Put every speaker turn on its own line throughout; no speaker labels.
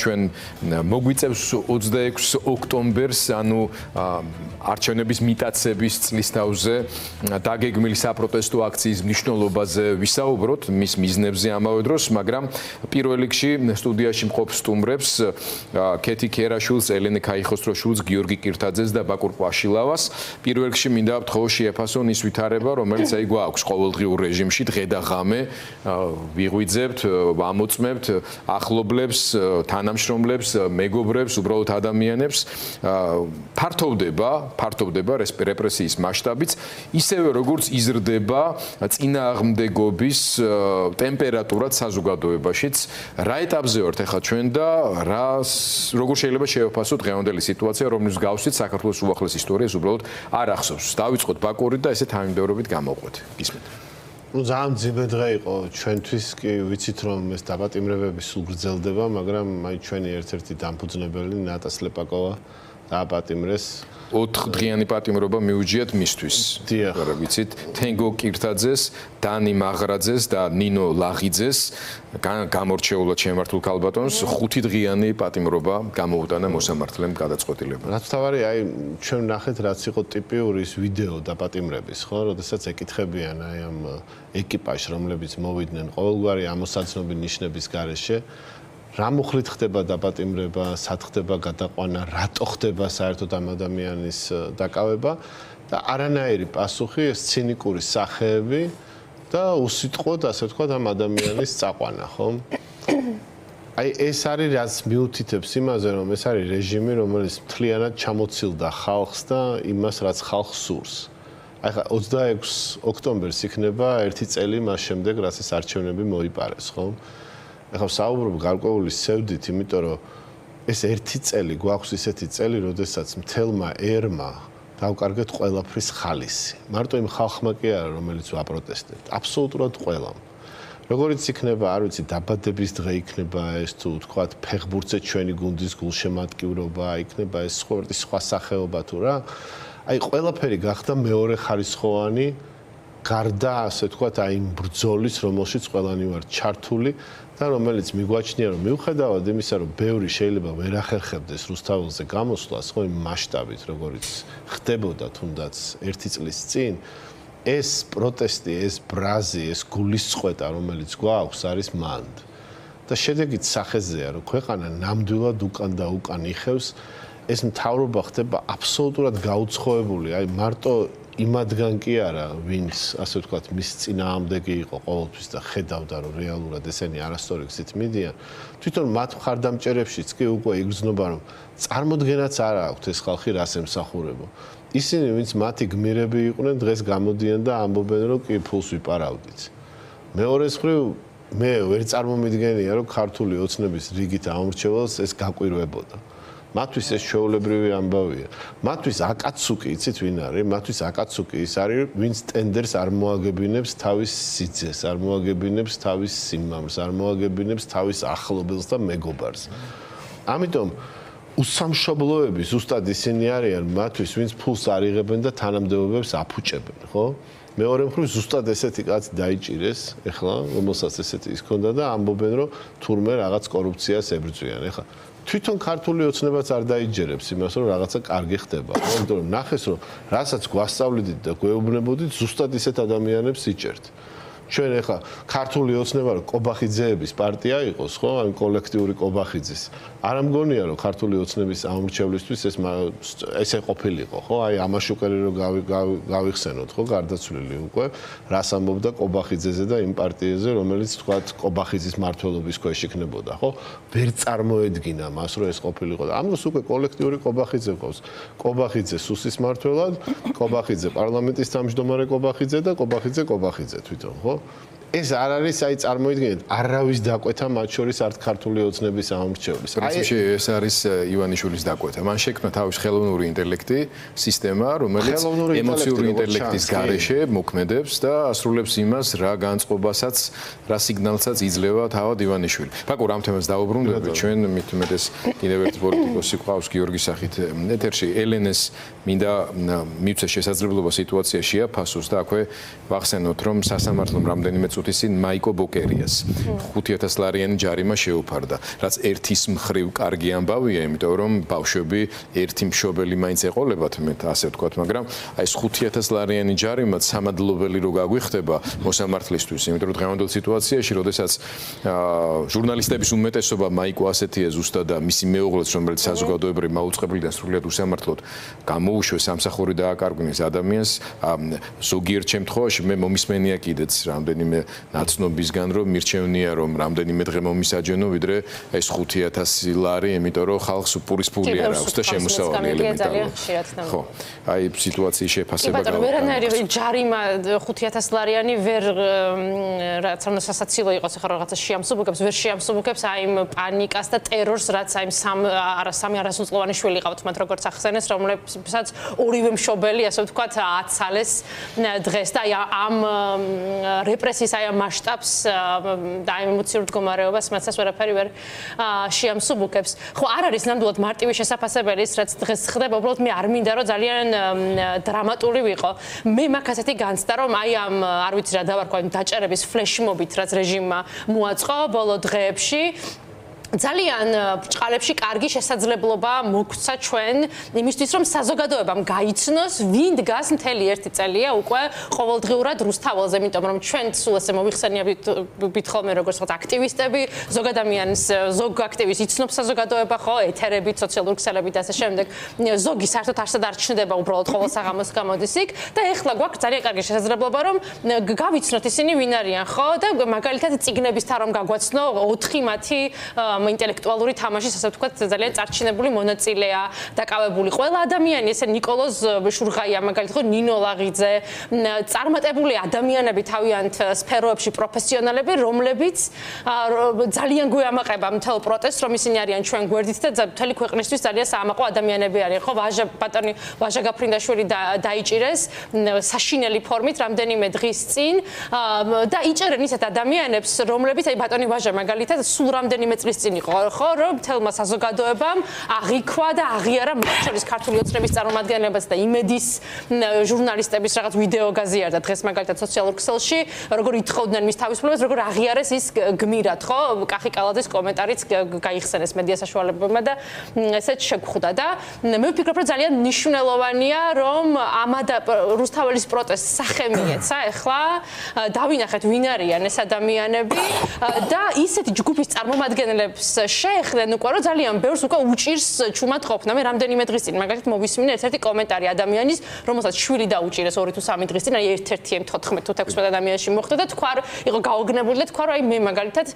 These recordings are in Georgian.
ჩვენ მოგვიწევს 26 ოქტომბერს, ანუ არჩევნების მიტაცების წლის თავზე დაგეგმილი საპროტესტო აქციის მნიშვნელობაზე ვისაუბროთ, მის მიზნებზე ამავე დროს, მაგრამ პირველ რიგში სტუდიაში მყოფ სტუმრებს ქეთი ქერაშვილს, ელენე ქაიხოსროშვილს, გიორგი კირთაძეს და ბაკურ ყვაშილავას. პირველ რიგში მინდა ვთხოვო შეეფასონ ის ვითარება, რომელიც აი გვაქვს ყოველდღიურ რეჟიმში დღე და ღამე ვიღვიძებთ, ამოწმებთ ახლობლებს, თანამშრომლებს, მეგობრებს, უბრალოდ ადამიანებს. ფართოვდება რეპრესიის მასშტაბიც, ისევე როგორც იზრდება წინააღმდეგობის ტემპერატურა საზოგადოებაშიც. რა ეტაპზე ვართ ახლა ჩვენ და როგორ შეიძლება შევაფასოთ დღევანდელი სიტუაცია, რომლის გავსვით საქართველოს უახლეს ისტორიას უბრალოდ არ ახსოვს. დავიწყოთ ბაკურით და ესე თანმიმდევრობით გამოვყვეთ. გისმენთ.
ძალიან ძიმე დღე იყო ჩვენთვის, კი ვიცით რომ ეს დაპატიმრებები სულ გრძელდება, მაგრამ აი ჩვენი ერთ-ერთი დამფუძნებელი ნატა სლეპაკოვა დააპატიმრეს.
4 დღიანი პატიმრობა მიუჯიათ მისთვის. რა ვიცით, თენგო კირთაძეს, დანი მაღრაძეს და ნინო ლაღიძეს გამორჩეულად შემართულ ქალბატონს 5 დღიანი პატიმრობა გამოუტანა მოსამართლემ გადაწყვეტილება.
რაც თავარი, აი ჩვენ ნახეთ რაც იყო ტიპიური ის ვიდეო დაპატიმრების, ხო, როდესაც ეკითხებიან აი ამ ეკიპაჟს, რომლებიც მოვიდნენ ყოველგვარი ამოსაცნობი ნიშნების გარეშე. რა მუხლით ხდება დაპატიმრება, სად ხდება გადაყვანა, რატო ხდება საერთოდ ამ ადამიანის დაკავება და არანაირი პასუხი, ეს ცინიკური სახეები და უსიტყვოდ, ასე ვთქვათ, ამ ადამიანის წაყვანა, ხო? აი ეს არის რაც მიუთითებს იმაზე, რომ ეს არის რეჟიმი, რომელიც მთლიანად ჩამოცილდა ხალხს და იმას, რაც ხალხს სურს. აი ხა 26 ოქტომბერს იქნება 1 წელი მას შემდეგ, რაც ეს არჩევნები მოიპარეს, ხო? ახლა საუბრობ გარკვეული სევდით, იმიტომ რომ ეს 1 წელი გვაქვს ისეთი წელი, როდესაც მთელმა ერმა დავკარგეთ ყველაფრის ხალისი. მარტო იმ ხალხმა კი არა, რომელიც ვაპროტესტებთ, აბსოლუტურად ყველამ. როგორიც იქნება, არ ვიცი, დაბადების დღე იქნება ეს თუ თქვათ ფეხბურთზე ჩვენი გუნდის გულშემატკივრობა, იქნება ეს სხვა სახეობა თუ რა. აი ყველაფერი გახდა მეორე ხარისხოვანი გარდა, ასე ვთქვათ, აი იმ ბრძოლის, რომელშიც ყველანი ვართ ჩართული და რომელიც მიგვაჩნია, რომ მიუხედავად იმისა, რომ ბევრი შეიძლება ვერ ახერხებდეს რუსთაველზე გამოსვლას, ხო, იმ მასშტაბით, როგორც ხდებოდა თუნდაც 1 წლის წინ, ეს პროტესტი, ეს ბრაზი, ეს გულისწყეტა, რომელიც გვაქვს, არის მანდ. და შედეგიც სახეზეა, რომ ქვეყანა ნამდვილად უკან და უკან იხევს, ეს მთავრობა ხდება აბსოლუტურად გაუცხოებული, აი მარტო იმადგან კი არა, ვინც, ასე ვთქვათ, მის წინააღმდეგი იყო ყოველთვის და ხედავდა, რომ რეალურად ესენი არასწორი გზით მიდიან. თვითონ მათ მხარდამჭერებშიც კი უკვე იგრძნობა, რომ წარმოდგენაც არ აქვთ ეს ხალხი რას ემსახურებო. ისინი, ვინც მათი გმირები იყვნენ, დღეს გამოდიან და ამბობენ, რომ კი ფულს ვიპარავდით. მეორეს მხრივ, მე ვერ წარმომიდგენია, რომ ქართული ოცნების რიგით ამორჩეველს ეს გაკვირვებოდა. მათთვის ეს ჩვეულებრივი ამბავია. მათთვის აკაცუკი, იცით ვინ არის? მათთვის აკაცუკი ის არის, ვინც ტენდერს არ მოაგებინებს თავის სიძეს, არ მოაგებინებს თავის სიმამრს, არ მოაგებინებს თავის ახლობელს და მეგობარს. ამიტომ უსამშობლოები ზუსტად ისინი არიან მათთვის, ვინც ფულს არ იღებენ და თანამდებობებს აფუჭებენ, ხო? მეორე მხრივ ზუსტად ესეთი კაცი დაიჭირეს, ეხლა, რომელსაც ესეთი ის ქონდა და ამბობენ, რომ თურმე რაღაც კორუფციას ებრძვიან. ეხლა თვითონ ქართული ოცნებაც არ დაიჯერებს იმას, რომ რაღაცა კარგი ხდება. იმიტომ რომ ნახეს, რომ რასაც გვასწავლიდით და გვეუბნებოდით, ზუსტად ისეთ ადამიანებს იჭერთ. ჩვენ ეხლა ქართული ოცნება რომ კობახიძეების პარტია იყოს, ხო? ან კოლექტიური კობახიძის. არ ამგონია რომ ქართული ოცნების ამორჩევლისთვის ესე ყოფილიყო, ხო? აი ამაშუკელი რომ გავიხსენოთ, ხო? გარდაცვლილი უკვე, რას ამბობდა კობახიძეზე და იმ პარტიაზე, რომელიც თქვათ კობახიძის მმართველობის ქვეშ იქნებოდა, ხო? ვერ წარმოედგინა მას, რომ ეს ყოფილიყო და ამ დროს უკვე კოლექტიური კობახიძე ყავს. კობახიძე სუსის მმართველად, კობახიძე პარლამენტის თავმჯდომარე კობახიძე და კობახიძე თვითონ, ხო? ეს არ არის, აი წარმოიდგინეთ, არავის დაკვეთა მათ შორის არც ქართული ოცნების ამორჩევლის.
პრინციპში ეს არის ივანიშვილის დაკვეთა. მან შექმნა თავის ხელოვნური ინტელექტი, სისტემა, რომელიც ემოციური ინტელექტის გარეშე მოქმედებს და ასრულებს იმას, რა განწყობასაც, რა სიგნალსაც იძლევა თავად ივანიშვილი. ბაკურ ამ თემას დაუბრუნდებით, ჩვენ მით უმეტეს კიდევ ერთ პოლიტიკოსი ყავს გიორგი სახით ეთერში. ელენეს მინდა მივცეს შესაძლებლობა სიტუაცია შეაფასოს და აქვე ვახსენოთ, რომ სასამართლომ რამდენიმე უთისინ მაიკო ბოკერიას 5000 ლარიანი ჯარიმა შეუფარდა, რაც ერთის მხრივ კარგი ამბავია, იმიტომ რომ ბავშვები ერთი მშობელი მაინც ეყოლებათ, მე ასე ვთქვათ, მაგრამ აი ეს 5000 ლარიანი ჯარიმა სამადლობელი რო გაგვიხდება მოსამართლისთვის, იმიტომ რომ დღევანდელ სიტუაციაში, როდესაც ჟურნალისტების უმეტესობა მაიკო ასეთია ზუსტად და მისი მეუღლეც, რომელიც საზოგადოებრივ მაუწყებლიდან სრულიად უსამართლოდ გამოუშვეს სამსახური დააკარგვინეს ადამიანს, ზოგიერთ შემთხვევაში მე მომისმენია კიდეც რამდენიმე ნაცნობისგან, რომ მირჩევნია, რომ რამდენიმე დღე მომისაჯენო, ვიდრე ეს 5000 ლარი, იმიტომ რომ ხალხს უპურის ფული არ აქვს და შემოსავალი ელემენტარულად. ხო, აი სიტუაციის შეფასება
გავა. ვერანაირი ჯარიმა 5000 ლარიანი ვერ რაც უნდა სასაცილო იყოს, ახლა რაღაცა შეამსუბუქებს, ვერ შეამსუბუქებს აი იმ პანიკას და ტერორს, რაც აი სამი არასრულწლოვანი შვილი ყავთ მათ როგორც ახსენეს, რომლებსაც ორივე მშობელი, ასე ვთქვათ, აცალეს დღეს და აი ამ რეპრესიის აი ამ მასშტაბს და აი ემოციურ მდგომარეობას მათაც ვერაფერი ვერ შეამსუბუქებს. ხო, არ არის ნამდვილად მარტივი შესაძლებელი ის, რაც დღეს ხდება, უბრალოდ მე არ მინდა რომ ძალიან დრამატული ვიყო. მე მაქვს ასეთი განცდა, რომ აი ამ არ ვიცი რა დავარქვა იმ დაჭერების ფლეშმობით, რაც რეჟიმმა მოაწყო ბოლო დღეებში ძალიან ბრჭყალებში კარგი შესაძლებლობა მოგვცა ჩვენ იმისთვის რომ საზოგადოებამ გაიცნოს ვინ დგას მთელი ერთი წელია უკვე ყოველდღიურად რუსთაველზე, იმიტომ რომ ჩვენ სულ ესე მოიხსენიებით ხოლმე როგორც ვთქვათ აქტივისტები, ზოგ ადამიანს, ზოგ აქტივისტს იცნობს საზოგადოება, ხო, ეთერებით, სოციალური ქსელებით და ასე შემდეგ. ზოგი საერთოდ არსად არ ჩნდება, უბრალოდ ყოველ საღამოს გამოდის იქ და ეხლა გვაქვს ძალიან კარგი შესაძლებლობა რომ გავიცნოთ ისინი ვინ არიან, ხო, და მაგალითად წიგნების თან რომ გაგვაცნო 4 მათი ინტელექტუალური თამაშის, ასე ვთქვათ, ძალიან წარჩინებული მონაწილეა დაკავებული. ყველა ადამიანი, ესე ნიკოლოზ შურღაია, მაგალითად, ნინო ლაღიძე, წარმატებული ადამიანები თავიანთ სფეროებში, პროფესიონალები, რომლებიც ძალიან გვეამაყება მთელ პროტესტს, რომ ისინი არიან ჩვენ გვერდით და მთელი ქვეყნისთვის ძალიან საამაყო ადამიანები არიან. ხო, ბატონი ვაჟა გაფრინდაშვილი დაიჭირეს საშინელი ფორმით რამდენიმე დღის წინ და იჭერენ ისეთ ადამიანებს, რომლებიც აი ბატონი ვაჟა მაგალითად სულ რამდენიმე წლის წინ იყო, ხო, რომ თელმა საზოგადოებამ აღიქვა და აღიარა მათ შორის ქართული ოცნების წარმომადგენლებს და იმედის ჟურნალისტების რაღაც ვიდეო გაზიარდა დღეს მაგალითად სოციალურ ქსელში, როგორ ითხოვდნენ მის თავისუფლებას, როგორ აღიარეს ის გმირად, ხო, კახი კალაძის კომენტარიც გაიხსენეს მედია საშუალებებმა და ესეც შეგვხვდა და მე ვფიქრობ, რომ ძალიან მნიშვნელოვანია, რომ ამადა რუსთაველის პროტესტს სახე მიეცა ახლა დავინახეთ ვინ არიან ეს ადამიანები და ისეთი ჯგუფის წარმომადგენლებს შეეხდნენ უკვე რომ ძალიან ბევრს უკვე უჭირს ჩუმად ყოფნა. მე რამდენიმე დღის წინ მაგალითად მოვისმინე ერთ-ერთი კომენტარი ადამიანის, რომელსაც შვილი დაუჭირეს 2 თუ 3 დღის წინ, აი ერთ-ერთი M 14 თუ 16 ადამიანში მოხდა და თქვა იყო გაოგნებული და თქვა რომ აი მე მაგალითად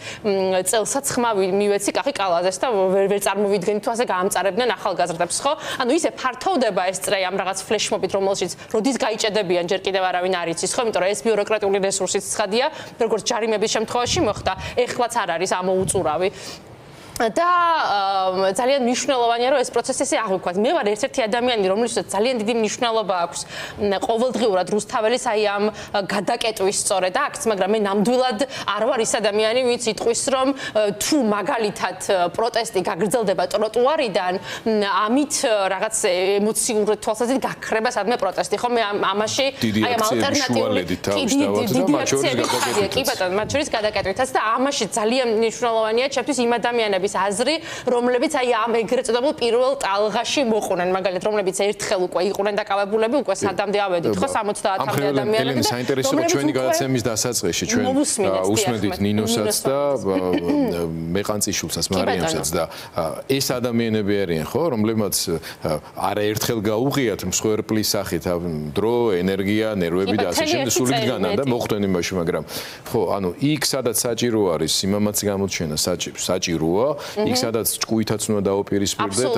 წელსაც ხმა მივეცი კახი კალაძეს და ვერ წარმოვიდგენი თუ ასე გაამწარებდნენ ახალგაზრდებს, ხო? ანუ ისე ფართოვდება ეს წრე ამ რაღაც ფლეშმობით, რომელშიც როდის გაიჭედებიან ჯერ კიდევ არავინ არ იცის, ხო? იმიტომ რომ ეს ბიუროკრატიული რესურსიც ცხადია, როგორც ჯარიმების შემთხვევაში მოხდა, ეხლაც არ არის ამოუწურავი. და ძალიან მნიშვნელოვანია რომ ეს პროცესი ესე აღვიქვათ. მე ვარ ერთ-ერთი ადამიანი, რომელსაც ძალიან დიდი მნიშვნელობა აქვს ყოველდღიურად რუსთაველის აი ამ გადაკეტვის სწორედ აქც, მაგრამ მე ნამდვილად არ ვარ ის ადამიანი, ვინც იტყვის რომ თუ მაგალითად პროტესტი გაგრძელდება ტროტუარიდან, ამით რაღაც ემოციურ თვალსაზრისით გაქრება სადმე პროტესტი. ხო, მე ამაში აი ამ ალტერნატიული კი ბატონო, მათ შორის გადაკეტვითაც და ამაში ძალიან მნიშვნელოვანია ჩემთვის იმ ადამიანების აზრი, რომლებიც აი ამ ეგრეთ წოდებულ პირველ ტალღაში მოყვნენ, მაგალითად, რომლებიც ერთხელ უკვე იყვნენ დაკავებულები, უკვე სადამდე ავედით, ხო, 70-მდე ადამიანები და
საინტერესოა ჩვენი გადაცემის დასაწყისში ჩვენ უსმენდით ნინოსაც და მეყანწიშულსაც, მარიამსაც და ეს ადამიანები არიან, ხო, რომლებმაც არაერთხელ გაუღიათ მსხვერპლის სახით დრო, ენერგია, ნერვები და ასე შემდეგ სულით განან და მოხვდნენ იმაში, მაგრამ ხო, ანუ იქ სადაც საჭირო არის სიმამაცის გამოჩენა, საჭიროა იქ სადაც ჭკუითაც უნდა დაუპირისპირდეთ,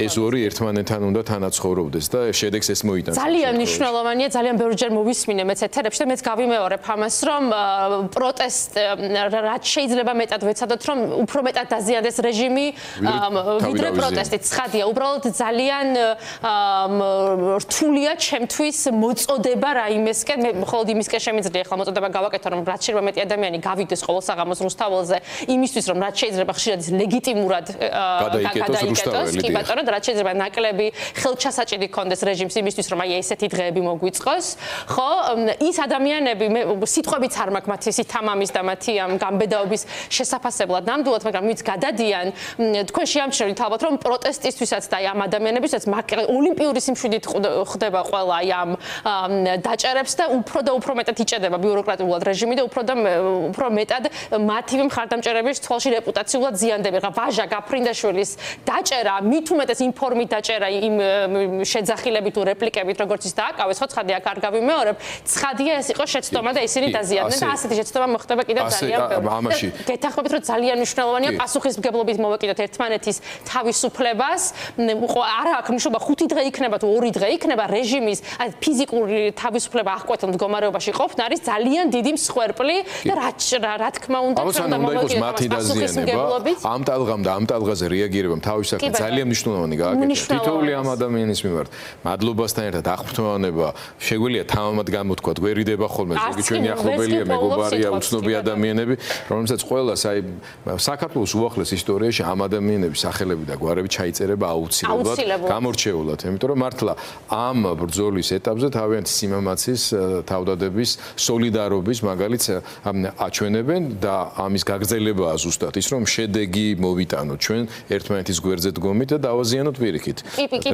ეს ორი ერთმანეთთან უნდა თანაცხოვრობდეს და შედეგს ეს მოიტანს.
ძალიან მნიშვნელოვანია, ძალიან ბევრჯერ მოვისმინე მეც ეთერებში და მეც გავიმეორებ ამას, რომ პროტესტ რაც შეიძლება მეტად ვეცადოთ, რომ უფრო მეტად დაზიანდეს რეჟიმი ვიდრე პროტესტი. ცხადია, უბრალოდ ძალიან რთულია ჩემთვის მოწოდება რაიმესკენ, მე მხოლოდ იმისკენ შემიძლია ახლა მოწოდება გავაკეთო, რომ რაც შეიძლება მეტი ადამიანი გავიდეს ყოველ საღამოს რუსთაველზე, იმისთვის რომ რაც შეიძლება ხშირად ლეგიტიმურად
გადაიკეტოს,
კი ბატონო, და რაც შეიძლება ნაკლები ხელჩასაჭირი კონდეს რეჟიმს იმისთვის, რომ აი ესეთი დღეები მოგვიწყოს, ხო? ის ადამიანები სიტყვებიც არ მაქვს მათი სითამამის და მათი ამ გამბედაობის შესაფასებლად ნამდვილად, მაგრამ ვინც გადადიან, თქვენ შეამჩნევთ ალბათ, რომ პროტესტისთვისაც და აი ამ ადამიანებისაც ოლიმპიური სიმშვიდით ხდება ყველა აი ამ დაჭერებს და უფრო მეტად იჭედება ბიუროკრატიულად რეჟიმი და უფრო მეტად მათივე მხარდამჭერების ცხოველში რეპუტაციულად ზიანდება. რა ვაჟა გაფრინდაშვილის დაჭერა, მით უმეტეს ინფორმით დაჭერა იმ შეძახილებით თუ რეპლიკებით, როგორც ის დააკავეს, ხო ცხადია, არ გავიმეორებ, ცხადია ეს იყო შეცდომა და ისინი დაზიანდნენ და ასეთი შეცდომა მოხდება კიდევ ძალიან ბევრი. გეთანხმებით, რომ ძალიან მნიშვნელოვანია პასუხისმგებლობით მოვეკიდოთ ერთმანეთის თავისუფლებას. არა აქვს მნიშვნელობა 5 დღე იქნება თუ 2 დღე იქნება რეჟიმის ფიზიკური თავისუფლება აღკვეთილ მდგომარეობაში ყოფნა არის ძალიან დიდი მსხვერპლი და რა თქმა უნდა
უნდა იყოს მათი დაზიანება. ამ ტალღამ და ამ ტალღაზე რეაგირებამ თავის საკითხი ძალიან მნიშვნელოვანი გააკეთა. თითოეული ამ ადამიანის მიმართ მადლობასთან ერთად აღფრთოვანება შეგვიძლია თამამად გამოთქვა, გვერიდება ხოლმე ზოგი ჩვენი ახლობელია, მეგობარია, უცნობი ადამიანები, რომელსაც ყველას აი საქართველოს უახლეს ისტორიაში ამ ადამიანების სახელები და გვარები ჩაიწერება აუცილებლად გამორჩეულად, იმიტომ რომ მართლა ამ ბრძოლის ეტაპზე თავიანთი სიმამაცის, თავდადების, სოლიდარობის მაგალითს აჩვენებენ და ამის გაგრძელებაა ზუსტად ის, რომ შედეგი მოვიტანოთ ჩვენ ერთმანეთის გვერდზე დგომით და დავაზიანოთ პირიქით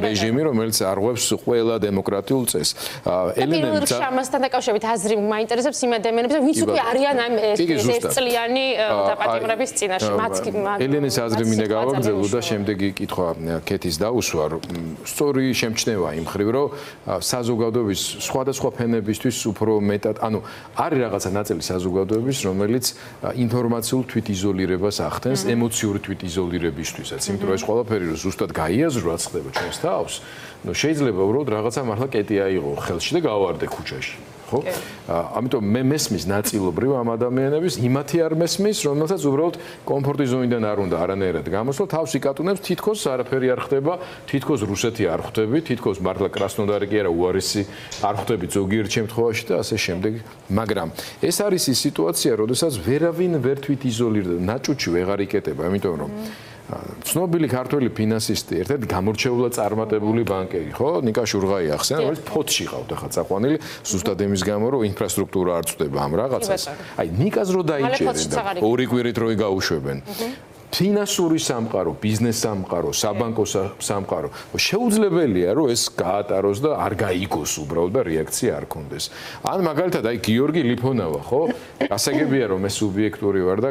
რეჟიმი, რომელიც არღვევს ყველა დემოკრატიულ წესს.
ელენემ ამასთან დაკავშირებით აზრი მაინტერესებს იმ ადამიანებს, ვინც უკვე არიან ამ ერთწლიანი დაპატიმრების წინაშე.
ელენეს აზრი მინდა გავაგრძელო და შემდეგი კითხვა კეთის დაუსვა, რომ სწორი შემჩნევა იმ ხრივ, რომ საზოგადოების სხვადასხვა ფენებისთვის უფრო მეტად, ანუ არის რაღაცა ნაწილი საზოგადოების, რომელიც ინფორმაციულ თვითიზოლირებას ახდენს ემოციური თვითიზოლირებისთვისაც, იმიტომ რომ ეს ყველაფერი რომ ზუსტად გაიაზროთ ხდება ჩვენს თავს, ნუ შეიძლება უბრალოდ რაღაცა მართლა კეტი აიღო ხელში და გავარდე ქუჩაში. ხო? ამიტომ მე მესმის ნაწილობრივ ამ ადამიანების, იმათი არ მესმის, რომელსაც უბრალოდ კომფორტის ზონიდან არ უნდა არანაირად გამოსვლა, თავს იკატუნებს, თითქოს არაფერი არ ხდება, თითქოს რუსეთი არ ხვდები, თითქოს მართლა კრასნოდარი კი არა, უარესი არ ხვდები ზოგიერთ შემთხვევაში და ასე შემდეგ. მაგრამ ეს არის ის სიტუაცია, როდესაც ვერავინ ვერ თვითიზოლირდა, ნაჭუჭი ვეღარ იკეტება, იმიტომ რომ ცნობილი ქართველი ფინანსისტი, ერთ-ერთი გამორჩეულად წარმატებული ბანკერი, ხო? ნიკა შურღაი ახსენა, რომელიც ფოთში ყავდა ხა წაყვანილი, ზუსტად იმის გამო, რომ ინფრასტრუქტურა არ წვდება ამ რაღაცას. აი, ნიკას რო დაიჭერენ და ორი კვირით რო იგაუშვებენ. ფინანსური სამყარო, ბიზნეს სამყარო, საბანკო სამყარო შეუძლებელია, რომ ეს გაატაროს და არ გაიგოს უბრალოდ და რეაქცია არ კონდეს. ან მაგალითად, აი გიორგი ლიფონავა, ხო? გასაგებია, რომ ეს სუბიექტური ვარ და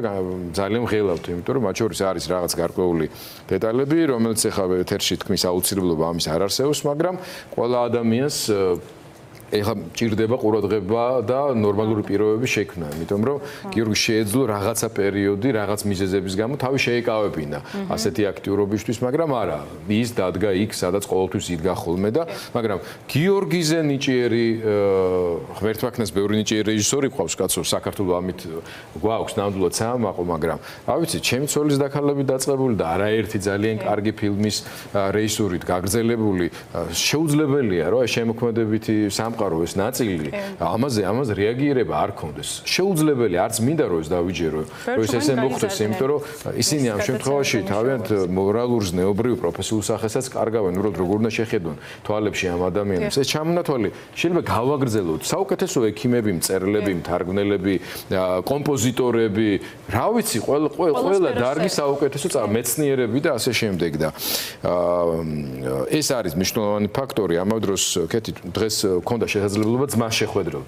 ძალიან ღელავთ, იმიტომ რომ მათ შორის არის რაღაც გარკვეული დეტალები, რომელიც ახლა ეთერში თქმის აუცილებლობა ამის არ არსებობს, მაგრამ ყველა ადამიანს ეხლა ჭირდება ყურადღება და ნორმალური პირობების შექმნა, იმიტომ რომ გიორგი შეეძლო რაღაცა პერიოდი, რაღაც მიზეზების გამო თავი შეეკავებინა ასეთი აქტიურობისთვის, მაგრამ არა, ის დადგა იქ, სადაც ყოველთვის იდგა ხოლმე და მაგრამ გიორგიზე ნიჭიერი ღმერთმაქნას ბევრი ნიჭიერი რეჟისორი ყავს, კაცო, საქართველოს ამით გვაქვს ნამდვილად საამაყო, მაგრამ რა ვიცი, ჩემი ცოლის დაქალებით დაწყებული და არაერთი ძალიან კარგი ფილმის რეჟისორით გაგრძელებული, შეუძლებელია, რომ აი შემოქმედებითი ეს ნაწილი ამაზე რეაგირება არ ქონდეს. შეუძლებელი არც მინდა რომ ეს დავიჯერო, რომ ესე მოხდეს, იმიტომ რომ ისინი ამ შემთხვევაში თავიანთ მორალურ ზნეობრივ პროფესიულ სახესაც კარგავენ, უბრალოდ როგორ უნდა შეხედონ თვალებში ამ ადამიანებს. ეს ჩამონათვალი შეიძლება გავაგრძელოთ. საუკეთესო ექიმები, მწერლები, მთარგმნელები, კომპოზიტორები, რა ვიცი, ყველა დარგის საუკეთესო მეცნიერები და ასე შემდეგ და ეს არის მნიშვნელოვანი ფაქტორი. ამავე დროს კეთი დღეს ქონდა შესაძლებლობა ძმას შეხვედროთ.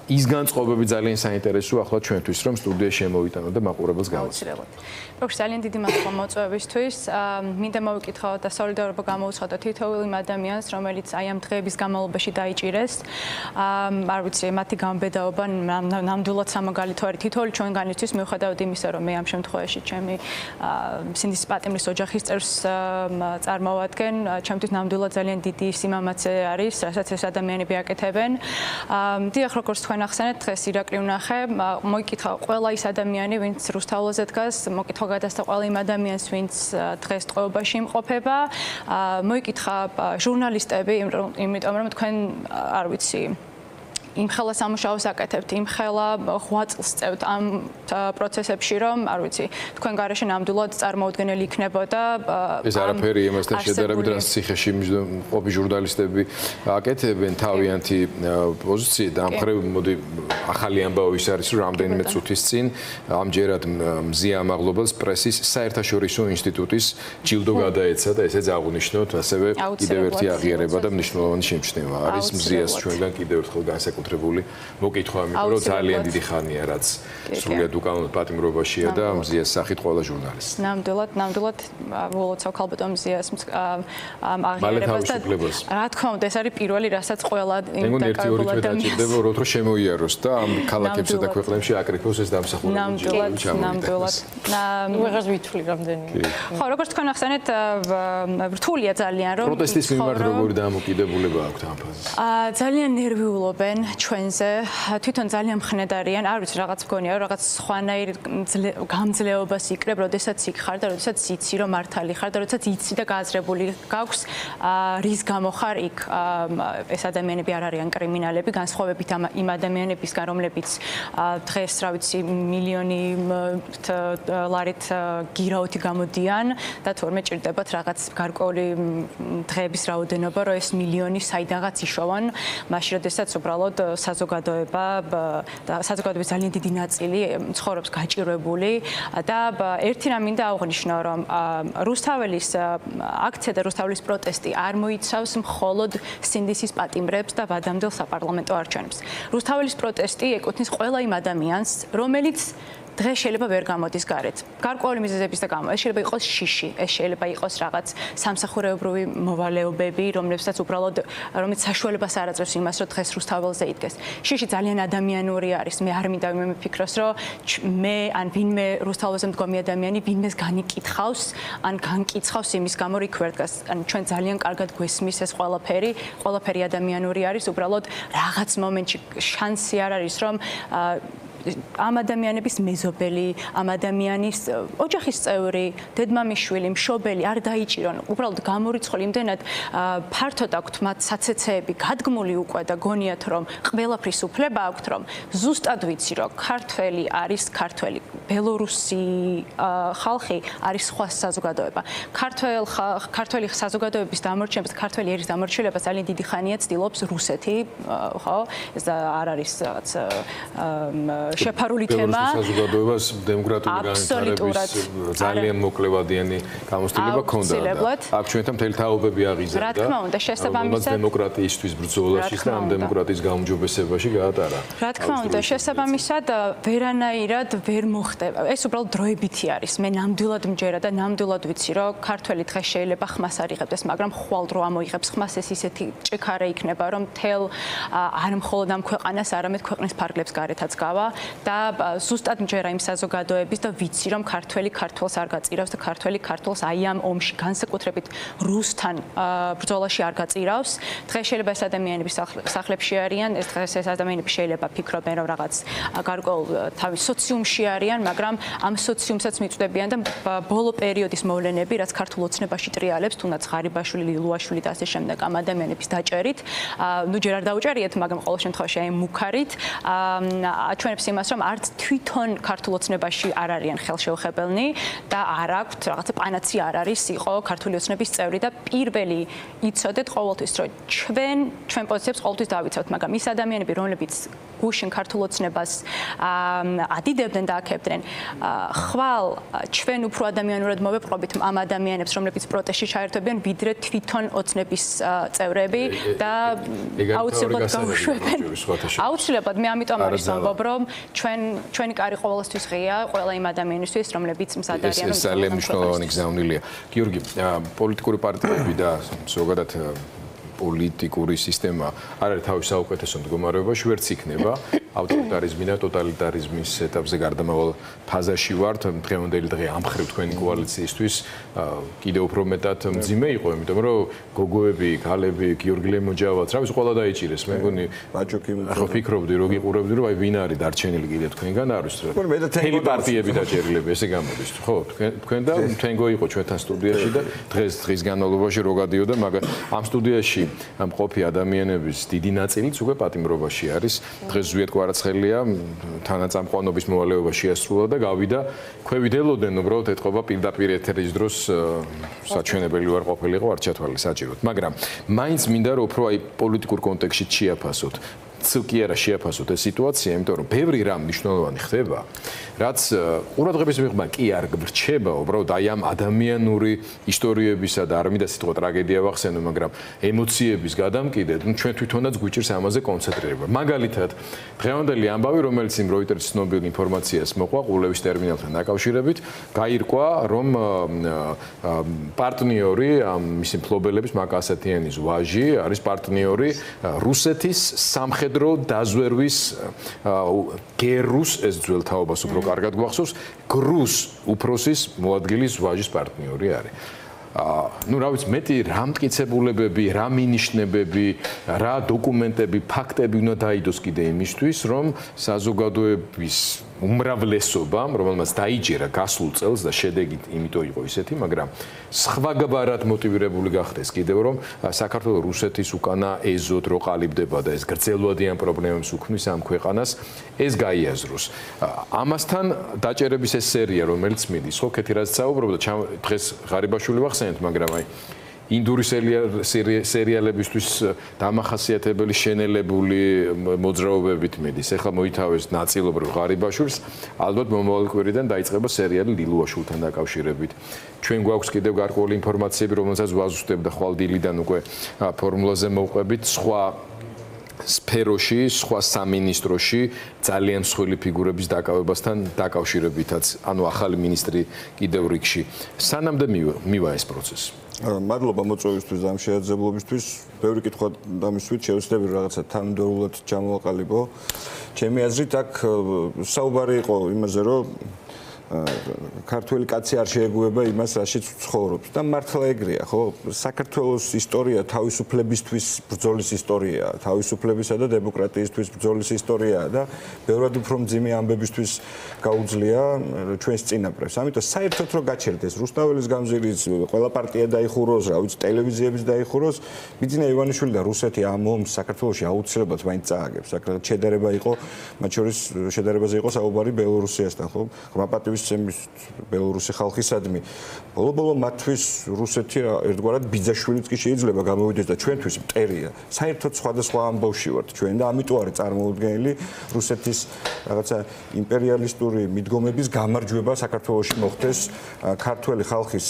ის განწყობები ძალიან საინტერესოა ახლა ჩვენთვის, რომ სტუდიაში შემოვიტანოთ და მაყურებელს გავაცილოთ.
როგორც ძალიან დიდი მადლობა მოწვევისთვის. მინდა მოვიკითხო და სოლიდარობა გამოვცხადო თითოეულ იმ ადამიანს, რომელიც აი ამ დღეების განმავლობაში დაიჭირეს. არ ვიცი, მათი გამბედაობა ნამდვილად სამაგალითო არის თითოეული ჩვენგანისთვის, მიუხედავად იმისა, რომ მე ამ შემთხვევაში ჩემი სინდის პატიმრის ოჯახის წევრს წარმოვადგენ, ჩემთვის ნამდვილად ძალიან დიდი სიმამაცე არის, რასაც ეს ადამიანები აკეთებენ. დიახ, როგორც თქვენ ახსენეთ, დღეს ირაკლი ვნახე, მოიკითხა ყველა ის ადამიანი, ვინც რუსთაველზე დგას, მოკითხა გადასცა ყველა იმ ადამიანს, ვინც დღეს ტყვეობაში იმყოფება. მოიკითხა ჟურნალისტები, იმიტომ რომ თქვენ არ ვიცი იმხელა სამუშაოს აკეთებთ, იმხელა 8 წელს წევთ ამ პროცესებში, რომ არ ვიცი, თქვენ გარეშე ნამდვილად წარმოუდგენელი იქნებოდა.
ეს არაფერი იმასთან შედარებით, რაც ციხეში ყოფილი ჟურნალისტები აკეთებენ თავიანთი პოზიციით. ამ ხრივ მოდი ახალი ამბავი ის არის, რომ რამდენიმე წუთის წინ ამჯერად მზია ამაღლობელს პრესის საერთაშორისო ინსტიტუტის ჯილდო გადაეცა და ესეც აღნიშნოთ, ასევე კიდევ ერთი აღიარება და მნიშვნელოვანი შემჩნევა არის მზიას ჩვენგან კიდევ ერთხელ განსაკუთრებული მოკითხვა, იმიტომ რომ ძალიან დიდი ხანია, რაც სრულიად უკანონო პატიმრობაშია და მზიას სახით ყველა ჟურნალისტი.
ნამდვილად ვლოცავ ქალბატონ მზიას აღიარებას და რა თქმა უნდა ეს არის პირველი, რასაც ყველა იმ
დაკავებულ ადამიანს რომ შემოიაროს და ამ ქალაქებსა და ქვეყნებში აკრიფოს ეს დამსახურებული
ნამდვილად.
ვეღარ ვითვლი რამდენია.
ხო, როგორც თქვენ ახსენეთ, რთულია ძალიან რომ
პროტესტის მიმართ როგორი დამოკიდებულება აქვთ ამ ფაზაზე?
ძალიან ნერვიულობენ ჩვენზე, თვითონ ძალიან მხნედარიან, არ ვიცი, რაღაც მგონია, რაღაც სხვანაირ გამძლეობას იკრებ, როდესაც იქ ხარ და როდესაც იცი, რომ მართალი ხარ და როდესაც იცი და გააზრებული გაქვს, რის გამო ხარ იქ. ეს ადამიანები არ არიან კრიმინალები, განსხვავებით იმ ადამიანებისგან, რომლებიც დღეს, რა ვიცი, მილიონი ლარით გირაოთი გამოდიან და თორმე ჭირდებათ რაღაც გარკვეული დღეების რაოდენობა, რომ ეს მილიონი საიდანღაც იშოვან, მაშინ როდესაც უბრალოდ საზოგადოება და საზოგადოების ძალიან დიდი ნაწილი ცხოვრობს გაჭირვებული და ერთი რამ მინდა აღვნიშნო, რომ რუსთაველის აქცია და რუსთაველის პროტესტი არ მოიცავს მხოლოდ სინდისის პატიმრებს და ვადამდელ საპარლამენტო არჩევნებს. რუსთაველის პროტესტი ეკუთვნის ყველა იმ ადამიანს, რომელიც დღეს შეიძლება ვერ გამოდის გარეთ. გარკვეული მიზეზების და გამო. ეს შეიძლება იყოს შიში, ეს შეიძლება იყოს რაღაც სამსახურეობრივი მოვალეობები, რომლებსაც უბრალოდ რომელიც საშუალებას არ აძლევს იმას, რომ დღეს რუსთაველზე იდგეს. შიში ძალიან ადამიანური არის. მე არ მინდა მე მიფიქროს, რომ მე ან ვინმე რუსთაველზე მდგომი ადამიანი ვინმეს განიკითხავს, ან განკიცხავს იმის გამო, რომ იქ ვერ დგას. ან ჩვენ ძალიან კარგად გვესმის ეს ყველაფერი ადამიანური არის, უბრალოდ რაღაც მომენტში შანსი არ არის, რომ ამ ადამიანების მეზობელი, ამ ადამიანის ოჯახის წევრი, დედმამიშვილი, მშობელი არ დაიჭირონ, უბრალოდ გამორიცხული იმდენად ფართოდ აქვთ მათ საცეცეები გადგმული უკვე და გონიათ რომ ყველაფრის უფლება აქვთ, რომ ზუსტად ვიცი რომ ქართველი არის ქართველი, ბელორუსი ხალხი არის სხვა საზოგადოება. ქართველი საზოგადოების დამორჩილებას, ქართველი ერის დამორჩილებას ძალიან დიდი ხანია ცდილობს რუსეთი, ხო? ეს არ არის რაღაც შეფარული თემა.
საზოგადოებას დემოკრატიული განვითარების ძალიან მოკლევადიანი გამოცდილება ჰქონდა. აქ ჩვენთან მთელი თაობები აღიზარდა.
რა თქმა უნდა, შესაბამისად
დემოკრატიისთვის ბრძოლაში და ამ დემოკრატიის გაუმჯობესებაში გაატარა.
რა თქმა უნდა, შესაბამისად ვერანაირად ვერ მოხდება. ეს უბრალოდ დროებითი არის. მე ნამდვილად მჯერა და ნამდვილად ვიცი, რომ ქართველი დღეს შეიძლება ხმას არ იღებდეს, მაგრამ ხვალ დრო ამოიღებს ხმას, ეს ისეთი ჭექარა იქნება, რომ თელ არ მხოლოდ ამ ქვეყანას, არამედ ქვეყნის ფარგლებს გარეთაც გავა. და ზუსტად მჯერა იმ საზოგადოების და ვიცი რომ ქართველი ქართველს არ გაწირავს და ქართველი ქართველს აი ამ ომში განსაკუთრებით რუსთან ბრძოლაში არ გაწირავს. დღეს შეიძლება ეს ადამიანები სახლებში არიან, ეს ადამიანები შეიძლება ფიქრობენ რომ რაღაც გარკვეულ თავის სოციუმში არიან, მაგრამ ამ სოციუმსაც მიწვდებიან და ბოლო პერიოდის მოვლენები, რაც ქართულ ოცნებაში ტრიალებს, თუნდაც ღარიბაშვილი, ლილუაშვილი და ასე შემდეგ ამ ადამიანების დაჭერით, ნუ ჯერ არ დაუჭერიეთ, მაგრამ ყოველ შემთხვევაში აი მუქარით აჩვენებს იმას, რომ არც თვითონ ქართულ ოცნებაში არ არიან ხელშეუხებელნი და არ აქვთ რაღაცა პანაცია არ არის იყო ქართული ოცნების წევრი და პირველი იცოდეთ ყოველთვის რომ ჩვენ პოზიციებს ყოველთვის დავიცავთ, მაგრამ ის ადამიანები რომლებიც გუშინ ქართულ ოცნებას ადიდებდნენ და აქებდნენ, ხვალ ჩვენ უფრო ადამიანურად მოვეპყრობით ამ ადამიანებს, რომლებიც პროტესტში ჩაერთვებიან, ვიდრე თვითონ ოცნების წევრები და აუცილებლად გავუშვებენ. აუცილებლად მე ამიტომ არის ვამბობ, რომ ჩვენი კარი ყოველთვის ღია, ყველა იმ ადამიანისთვის, რომლებიც მზად არიან.
ეს ძალიან მნიშვნელოვანი გზავნილია. გიორგი, პოლიტიკური პარტიები და ზოგადად პოლიტიკური სისტემა არ არის თავის საუკეთესო მდგომარეობაში, ვერც იქნება. ავტორიტარიზმი და ტოტალიტარიზმის ეტაპზე გარდამავალ ფაზაში ვართ. დღევანდელი დღე ამ ხრივ თქვენი კოალიციისთვის კიდევ უფრო მეტად მძიმე იყო, იმიტომ რომ გოგოები, ქალები, გიორგი ლემოჯავაც, რა ვიცი, ყველა დაიჭირეს. მე მგონი
ბაჭოქი
ახლა ვფიქრობდი, რომ გიყურებდი, რომ აი ვინ არის დარჩენილი კიდე თქვენგან, არ ვიცი რა. თელი პარტიები დაჭერილები, ესე გამოდის. ხო, თქვენ და თენგო იყო ჩვენთან სტუდიაში და დღის განმავლობაში რო გადიოდა, მაგრამ ამ სტუდიაში მყოფი ადამიანების დიდი ნაწილიც უკვე პატიმრობაში არის. დღეს ზვიად კვარაცხელია თანაწამყვანობის მოვალეობა შეასრულა და გავიდა. ქვევიდელოდენ უბრალოდ ეთყობა პირდაპირ ეთერის დროს საჩვენებელი ვარ ყოფილიყო, არ ჩათვალე საჭიროდ. მაგრამ მაინც მინდა რომ უფრო აი პოლიტიკურ კონტექსტში შეაფასოთ. კი არა შეაფასოთ ეს სიტუაცია, იმიტომ რომ ბევრი რამ მნიშვნელოვანი ხდება, რაც ყურადღების მიღება კი არ გრჩება, უბრალოდ აი ამ ადამიანური ისტორიებისა და არ მინდა სიტყვა ტრაგედია ვახსენო, მაგრამ ემოციების გადამკიდედ, ну ჩვენ თვითონაც გვიჭირს ამაზე კონცენტრირება. მაგალითად, დღევანდელი ამბავი, რომელიც იმ Reuters ცნობილ ინფორმაციას მოყვა ყულევის ტერმინალთან დაკავშირებით, გაირკვა, რომ პარტნიორი ამ მისი მფლობელების მაკასათიანის ვაჟი არის პარტნიორი რუსეთის სამხედრო დაზვერვის გერუს ეს ძველთაობას უფრო კარგად გვახსოვს, გრუს უფროსის მოადგილის ვაჟის პარტნიორი არის. ну, რა ვიცი, მეტი რა მტკიცებულებები, რა მინიშნებები, რა დოკუმენტები, ფაქტები უნდა დაიდოს კიდე იმისთვის, რომ საზოგადოების უმრავლესობამ, რომელმაც დაიჯერა გასულ წელს და შედეგით იმიტომ იყო ისეთი, მაგრამ სხვაგაბარად მოტივირებული გახდეს კიდევ რომ საქართველოს რუსეთის უკანა ეზოდ რო ყალიბდება და ეს გრძელვადიან პრობლემებს უქმნის ამ ქვეყანას, ეს გაიაზროს. ამასთან დაჭერების ეს სერია, რომელიც მიდის, ხო, ქეთი რაც საუბრობდა, დღეს ღარიბაშვილი ვახსენეთ, მაგრამ აი ინდური სერიალებისთვის დამახასიათებელი შენელებული მოძრაობებით მიდის. ეხლა მოითავეს ნაწილობრივ ღარიბაშვილს, ალბათ მომავალ კვირიდან დაიწყება სერიალი ლილუაშვილთან დაკავშირებით. ჩვენ გვაქვს კიდევ გარკვეული ინფორმაციები, რომელსაც ვაზუსტებ და ხვალ დილიდან უკვე ფორმულაზე მოვყვებით, სხვა სფეროში, სხვა სამინისტროში ძალიან მსხვილი ფიგურების დაკავებასთან დაკავშირებითაც, ანუ ახალი მინისტრი კიდევ რიგში. სანამდე მივა ეს პროცესი.
მადლობა მოწვევისთვის და ამ შეაძლებლობისთვის. ბევრი კითხვა დამისვით, შევეცდები რაღაცა თანმიმდევრულად ჩამოვაყალიბო. ჩემი აზრით აქ საუბარი იყო იმაზე, რომ ქართველი კაცი არ შეეგუება იმას, რაშიც ცხოვრობს და მართლა ეგრეა, ხო? საქართველოს ისტორია თავისუფლებისთვის ბრძოლის ისტორიაა, თავისუფლებისა და დემოკრატიისთვის ბრძოლის ისტორიაა და ბევრად უფრო მძიმე ამბებისთვის გაუძლია ჩვენს წინაპრებს. ამიტომ საერთოდ რო გაჩერდეს რუსთაველის გამზირის ყველა პარტია დაიხუროს, რა ვიცი, ტელევიზიებიც დაიხუროს, ბიძინა ივანიშვილი და რუსეთი ამ ომს საქართველოში აუცილებლად მაინც წააგებს. საკრებად შედარება იყო, მათ შორის შედარებაზე იყო საუბარი ბელორუსიასთან, ხო? ღრმაპატივის ცემის ბელორუსი ხალხისადმი. ბოლო-ბოლო მათთვის რუსეთი ერთგვარად ბიძაშვილიც კი შეიძლება გამოვიდეს და ჩვენთვის მტერია. საერთოდ სხვადასხვა ამბავში ვართ ჩვენ და ამიტომ არის წარმოუდგენელი რუსეთის რაღაცა იმპერიალისტური მიდგომების გამარჯვება საქართველოში მოხდეს ქართველი ხალხის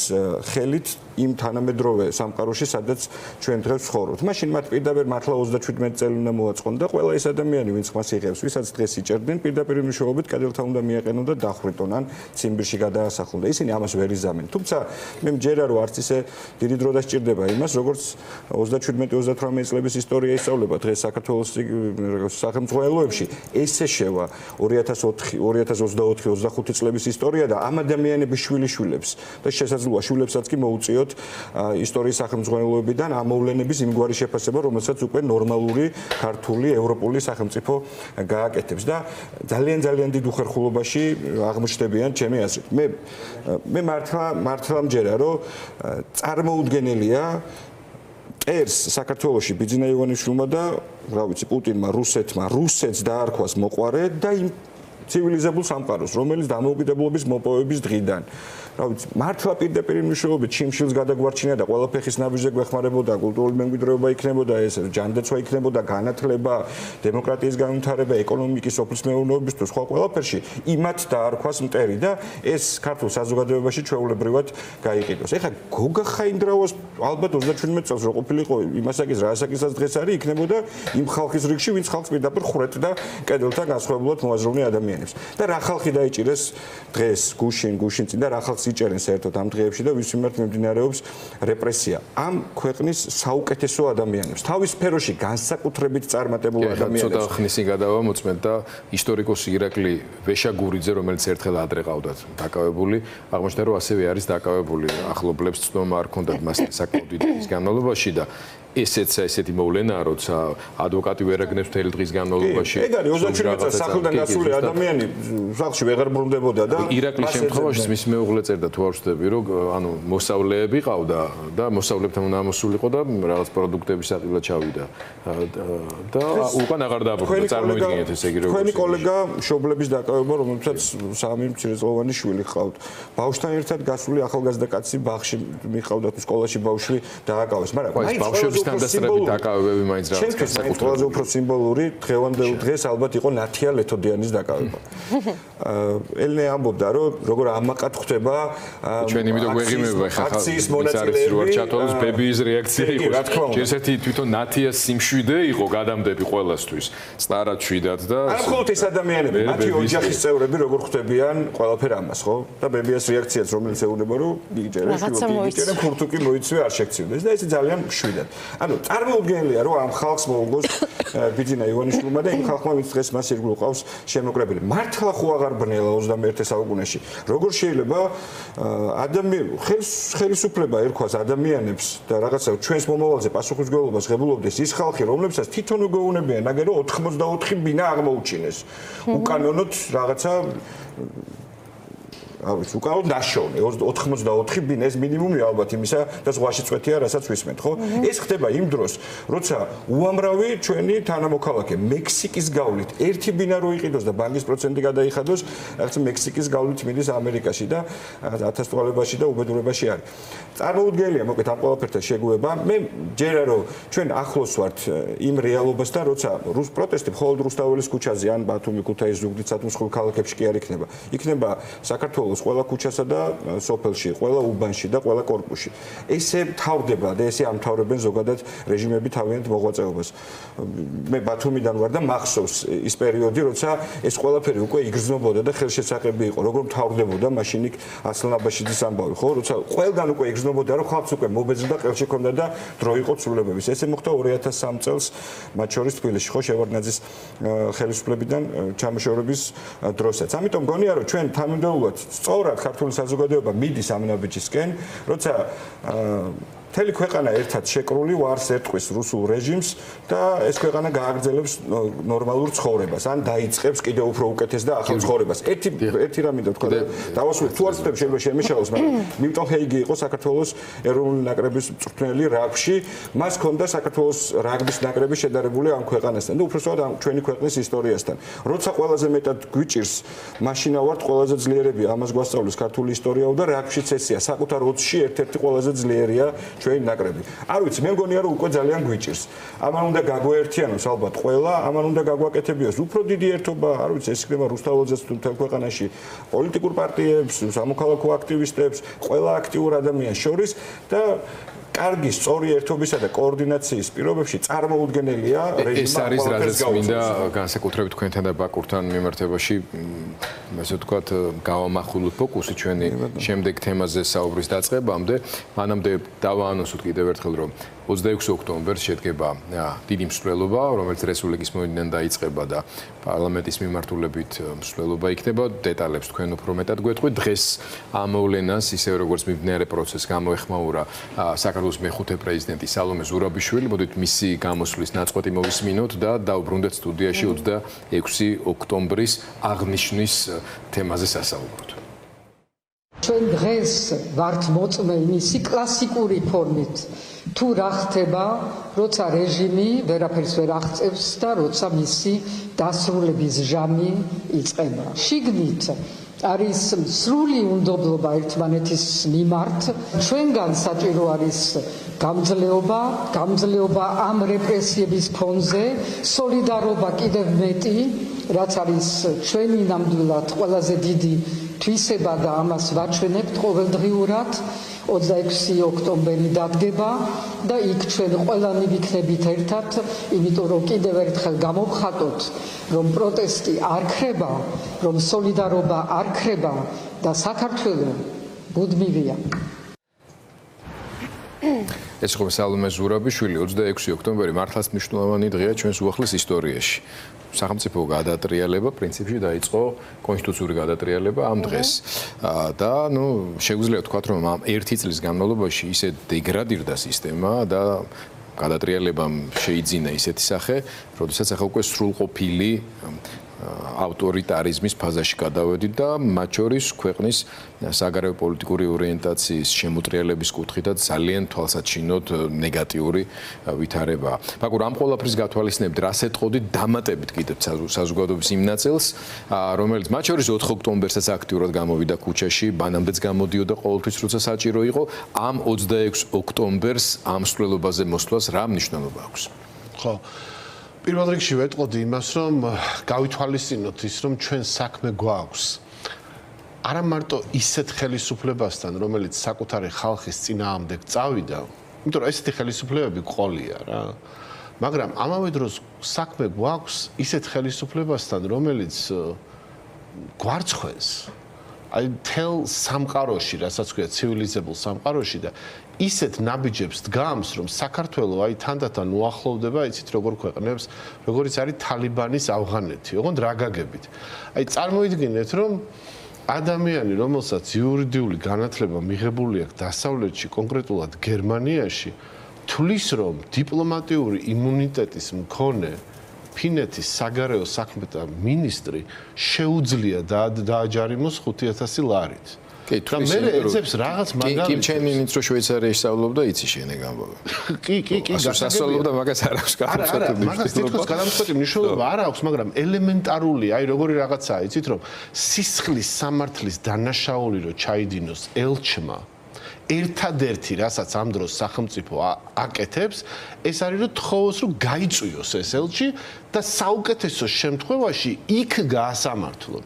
ხელით იმ თანამედროვე სამყაროში, სადაც ჩვენ დღეს ვცხოვრობთ. მაშინ მათ პირდაპირ მართლა 37 წელი უნდა მოაწყონ და ყველა ეს ადამიანი, ვინც ხმას იღებს, ვისაც დღეს იჭერდნენ, პირდაპირ მნიშვნელობით კადრთა უნდა მიაყენონ და დახრიტონ ან ციმბირში გადაასახლონ და ისინი ამას ვერ იზამენ. თუმცა მე მჯერა რომ არც ისე დიდი დრო დასჭირდება იმას, როგორც 37-38 წლების ისტორია ისწავლება დღეს საქართველოს სახელმწიფოებში. ესე შევა 2024-25 წლების ისტორია და ამ ადამიანების შვილიშვილებს და შესაძლოა შვილებსაც კი მოუწიოთ ისტორიის სახელმწიფოებიდან ამოვლენების იმგვარი შეფასება, რომელსაც უკვე ნორმალური ქართული ევროპული სახელმწიფო გააკეთებს და ძალიან დიდ უხერხულობაში აღმოჩნდებიან ჩემი აზრით. მე მართლა მჯერა, რომ წარმოუდგენელია წერს საქართველოში ბიძინა ივანიშვილმა და რა ვიცი პუტინმა რუსეთს დაარქვას მოყვარე და იმ ცივილიზებულ სამყაროს, რომელიც დამოუკიდებლობის მოპოვების დღიდან რა ვიცი, მართლა პირდაპირ მნიშვნელობით ჩიმშილს გადაგვარჩინა და ყველა ფეხის ნაბიჯზე გვეხმარებოდა, კულტურული მემკვიდრეობა იქნებოდა, ეს ჯანდაცვა იქნებოდა, განათლება, დემოკრატიის განვითარება, ეკონომიკის, სოფლის მეურნეობის თუ სხვა ყველაფერში, იმათ დაარქვას მტერი და ეს ქართულ საზოგადოებაში ჩვეულებრივად გაიყიდოს. ეხლა გოგა ხაინდრავას ალბათ 37 წელს რო ყოფილიყო იმასაკის რასაკისაც დღეს არის, იქნებოდა იმ ხალხის რიგში, ვინც ხალხს პირდაპირ ხურეთ და კედელთან განსხვავებულად მოაზროვნე ადამიანი. ადამიანებს. და რა ხალხი დაიჭირეს დღეს გუშინ წინ და რა ხალხს იჭერენ საერთოდ ამ დღეებში და ვის მიმართ მიმდინარეობს რეპრესია. ამ ქვეყნის საუკეთესო ადამიანებს, თავის სფეროში განსაკუთრებით წარმატებულ ადამიანებს.
ცოტა ხნის წინ გადავამოწმეთ და ისტორიკოსი ირაკლი ვეშაგურიძე, რომელიც ერთხელ ადრე ყავდათ დაკავებული, აღმოჩნდა რომ ასევე არის დაკავებული ახლობლებს ცნობა არ ქონდათ მას საკმაოდ დიდი ხნის განმავლობაში და ესეთი მოვლენაა, როცა ადვოკატი ვერ აგნებს მთელი დღის განმავლობაში.
ეგ არის 27 წელს სახლიდან გასული ადამიანი სახლში ვეღარ ბრუნდებოდა და
ირაკლის შემთხვევაში მის მეუღლე წერდა თუ არ ვშტები, რომ ანუ მოსავლეები ყავდა და მოსავლებთან უნდა ამოსულიყო და რაღაც პროდუქტების საყიდლად ჩავიდა და უკან აღარ დააბრუნდა. წარმოვიდგინეთ ესე იგი როგორც
თქვენი კოლეგა მშობლების დაკავება, რომელსაც 3 მცირეწლოვანი შვილი ჰყავთ. ბავშვთან ერთად გასული ახალგაზრდა კაცი ბაღში მიყავდათ სკოლაში ბავშვი დააკავეს, მაგრამ
ბავშვებისთან დასწრებით დაკავებები მაინც რაღაც
განსაკუთრებით. ყველაზე უფრო სიმბოლური დღევანდელ დღეს ალბათ იყო ნათია ლეთოდიანის დაკავება. ელნე ამბობდა, რომ როგორ ამაყად ხდება
ჩვენ იმიტომ გვეღიმება ხა
აქციის მონაწილეები
რო არ ჩათვალოს ბებიის რეაქცია იყო. შესეთი თვითონ ნათიას სიმშვიდე იყო გადამდები ყველასთვის. სტარად შვიდად და
არ მხოლოდ ეს ადამიანები, მათი ოჯახის წევრები როგორ ხდებიან ყველაფერ ამას, ხო? და ბებიას რეაქციაც რომელიც ეუბნება, რომ გიჯერე ქურთუკი მოიცვე არ შექცივდეს და ეს ძალიან შვიდად. ანუ წარმოუდგენელია რომ ამ ხალხს მოუგოს ბიძინა ივანიშვილმა და იმ ხალხმა ვინც დღეს მას ირგვლივ ყავს შემოკრებილი. მართლა ხო აღარ ბნელა 21 საუკუნეში. როგორ შეიძლება ხელისუფლება ერქვას ადამიანებს და რაღაცა ჩვენს მომავალზე პასუხისმგებლობას ღებულობდეს ის ხალხი, რომლებსაც თვითონ უგეუნებიან, აგერო 84 ბინა აღმოუჩინეს. უკანონოდ რაღაცა არის უკანონოდ დაშოვნე 84 ბინა ეს მინიმუმია ალბათ იმისა და ზღვაში წვეთია რასაც ვისმენთ ხო ეს ხდება იმ დროს როცა უამრავი ჩვენი თანამოქალაქე მექსიკის გავლით ერთი ბინა რო იყიდოს და ბანკის პროცენტი გადაიხადოს რაღაც მექსიკის გავლით მიდის ამერიკაში და ათასწლელებაში და უბედურებაში არის წარმოუდგენელია მოკლედ ამ ყველაფერთან შეგუება მე ჯერა რომ ჩვენ ახლოს ვართ იმ რეალობასთან როცა რუს პროტესტი მხოლოდ რუსთაველის ქუჩაზე ან ბათუმი ქუთაისი ზუგდიდ სათმისხმო ქალაქებში კი არ იქნება საქართველოს ყველა ქუჩასა და სოფელში, ყველა უბანში და ყველა კორპუსში. ესე თავდება და ესე ამთავრებენ ზოგადად რეჟიმები თავიანთ მოღვაწეობას. მე ბათუმიდან ვარ და მახსოვს ის პერიოდი, როცა ეს ყველაფერი უკვე იგრძნობოდა და ხელშესაყრები იყო, როგორ მთავრდებოდა მაშინ იქ ასლანაბაშიძის ამბავი, ხო, როცა ყველგან უკვე იგრძნობოდა, რომ ხალხს უკვე მობეძდა ყელში ქონდა და დრო იყო ცვლილებების. ესე მოხდა 2003 წელს, მათ შორის თბილისში, ხო, შევარდნაძის ხელისუფლებიდან ჩამოშორების დროსაც. ამიტომ მგონია, რომ ჩვენ თანმიმდევრულად სწორად ქართული საზოგადოება მიდის ამ ნაბიჯისკენ, როცა მთელი ქვეყანა ერთად შეკრული ვარს ერტყვის რუსულ რეჟიმს და ეს ქვეყანა გააგრძელებს ნორმალურ ცხოვრებას, ან დაიწყებს კიდევ უფრო უკეთეს და ახალ ცხოვრებას. ერთი რამ მინდა თქვა და დავასრულებ, თუ არ ვწდებ შეიძლება შემეშალოს, მაგრამ ნიუტონ ჰეიგი იყო საქართველოს ეროვნული ნაკრების მწვრთნელი რაგბში, მას ჰქონდა საქართველოს რაგბის ნაკრები შედარებული ამ ქვეყანასთან და უბრალოდ ამ ჩვენი ქვეყნის ისტორიასთან. როცა ყველაზე მეტად გვიჭირს, მაშინა ვართ ყველაზე ძლიერები, ამას გვასწავლის ქართული ისტორიაო და რაგბშიც ესეა, საკუთარ 20-ში ერთ-ერთი ყველაზე ძლიერია ჩვენ ნაკრები. არ ვიცი, მე მგონია რომ უკვე ძალიან გვიჭირს. ამან უნდა გაგვაერთიანოს ალბათ ყველა, ამან უნდა გაგვაკეთებიოს უფრო დიდი ერთობა, არ ვიცი, ეს იქნება რუსთაველძეც თუ მთელ ქვეყანაში პოლიტიკურ პარტიებს, სამოქალაქო აქტივისტებს, ყველა აქტიურ ადამიანს შორის და კარგი სწორი ერთობისა და კოორდინაციის პირობებში წარმოუდგენელია რეჟიმმა
ეს არის რაზეც მინდა განსაკუთრებით თქვენთან და ბაკურთან მიმართებაში ასე ვთქვათ გავამახვილოთ ფოკუსი ჩვენი შემდეგ თემაზე საუბრის დაწყებამდე მანამდე დავაანონსოთ კიდევ ერთხელ რომ 26 ოქტომბერს შედგება დიდი მსვლელობა რომელიც რესპუბლიკის მოედნიდან დაიწყება და პარლამენტის მიმართულებით მსვლელობა იქნება დეტალებს თქვენ უფრო მეტად გვეტყვით დღეს ამ მოვლენას ისე როგორც მიმდინარე პროცესს გამოეხმაურა საქართველოს მეხუთე პრეზიდენტი სალომე ზურაბიშვილი მოდით მისი გამოსვლის ნაწყვეტი მოვისმინოთ და დავბრუნდეთ სტუდიაში 26 ოქტომბრის აღნიშვნის თემაზე სასაუბროთ.
ჩვენ დღეს ვართ მოწმე მისი კლასიკური ფორმით თუ რა ხდება, როცა რეჟიმი ვერაფერს ვერ აღწევს და როცა მისი დასრულების ჟამი იწყება. შიგნით არის სრული უნდობლობა ერთმანეთის მიმართ. ჩვენგან საჭირო არის გამძლეობა ამ რეპრესიების ფონზე, სოლიდარობა კიდევ მეტი, რაც არის ჩვენი ნამდვილად ყველაზე დიდი თვისება და ამას ვაჩვენებთ ყოველდღიურად. 26 ოქტომბერი დადგება და იქ ჩვენ ყველანი ვიქნებით ერთად, იმიტომ რომ კიდევ ერთხელ გამოვხატოთ, რომ პროტესტი არ ქრება, რომ სოლიდარობა არ ქრება და საქართველო ბუდმივია.
ეს იყო სალომე ზურაბიშვილი 26 ოქტომბერი მართლაც მნიშვნელოვანი დღეა ჩვენს უახლეს ისტორიაში. სახელმწიფო გადატრიალება პრინციპში დაიწყო კონსტიტუციური გადატრიალება ამ დღეს. და შეგვიძლია ვთქვათ რომ ამ ერთი წლის განმავლობაში ისე დეგრადირდა სისტემა და გადატრიალებამ შეიძინა ისეთი სახე, როდესაც ახლა უკვე სრულყოფილი ავტორიტარიზმის ფაზაში გადავედით და მათ შორის ქვეყნის საგარეო პოლიტიკური ორიენტაციის შემოტრიალების კუთხითაც ძალიან თვალსაჩინოდ ნეგატიური ვითარებაა. მაგრამ ამ ყველაფრის გათვალისწინებით რას ეტყოდით დამატებით კიდევ საზოგადოების იმ ნაწილს, რომელიც მათ შორის 4 ოქტომბერსაც აქტიურად გამოვიდა ქუჩაში, ბანამდეც გამოდიოდა ყოველთვის, როცა საჭირო იყო, ამ 26 ოქტომბერს ამ მსვლელობაზე მოსვლას რა მნიშვნელობა აქვს?
ხო პირველ რიგში ვეტყოდი იმას, რომ გავითვალისწინოთ ის, რომ ჩვენ საქმე გვაქვს არა მარტო ისეთ ხელისუფლებასთან, რომელიც საკუთარი ხალხის წინააღმდეგ წავიდა, იმიტომ რომ ესეთი ხელისუფლებები ყოლია რა. მაგრამ ამავე დროს საქმე გვაქვს ისეთ ხელისუფლებასთან, რომელიც გვარცხვენს აი თელ სამყაროში, რასაც ქვია ცივილიზებულ სამყაროში და ისეთ ნაბიჯებს დგამს, რომ საქართველო აი თანდათან უახლოვდება, იცით როგორ ქვეყნებს, როგორიც არის თალიბანის ავღანეთი, ოღონდ რა გაგებით. აი წარმოიდგინეთ, რომ ადამიანი, რომელსაც იურიდიული განათლება მიღებული აქვს დასავლეთში, კონკრეტულად გერმანიაში, თulis რომ დიპლომატიური იმუნიტეტის მქონე ფინეთის საგარეო საქმეთა მინისტრი შეუძლია დააჯარიმოს 5000 ლარით. და მე ეცებს რაღაც მაგალითს.
კი, ჩემი მინიც რო შვეიცარიაში სწავლობდა, იცი შენე გამბავი.
კი,
გასასწავლობდა, მაგას არ აქვს გადამწყვეტი მნიშვნელობა.
მაგას თითქოს გადამწყვეტი მნიშვნელობა არ აქვს, მაგრამ ელემენტარული, აი როგორი რაღაცაა, იცით რომ სისხლის სამართლის დანაშაული რო ჩაიდინოს ელჩმა ერთადერთი, რასაც ამ დროს სახელმწიფო აკეთებს, ეს არის რომ თხოვოს რომ გაიწვიოს ეს ელჩი და საუკეთესო შემთხვევაში იქ გაასამართლონ.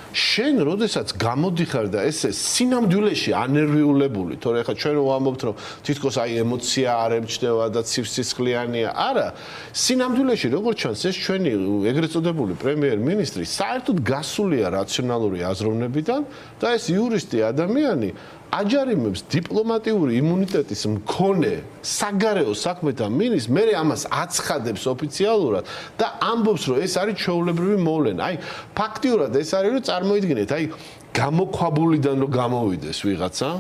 შენ როდესაც გამოდიხარ და ესე სინამდვილეში ანერვიულებული, თორე ხა ჩვენ ვამბობთ რომ თითქოს აი ემოცია არ ემჩნევა და ცივსისხლიანია, არა, სინამდვილეში როგორც ჩანს ეს ჩვენი ეგრეთ წოდებული პრემიერ-მინისტრი საერთოდ გასულია რაციონალური აზროვნებიდან და ეს იურისტი ადამიანი აჯარიმებს დიპლომატიური იმუნიტეტის მქონე საგარეო საქმეთა მინისტრს, მე ამას აცხადებს ოფიციალურად და ამბობს, რომ ეს არის ჩვეულებრივი მოვლენა. აი, ფაქტიურად ეს არის, რომ წარმოიდგინეთ, აი, გამოქვაბულიდან რომ გამოვიდეს ვიღაცა,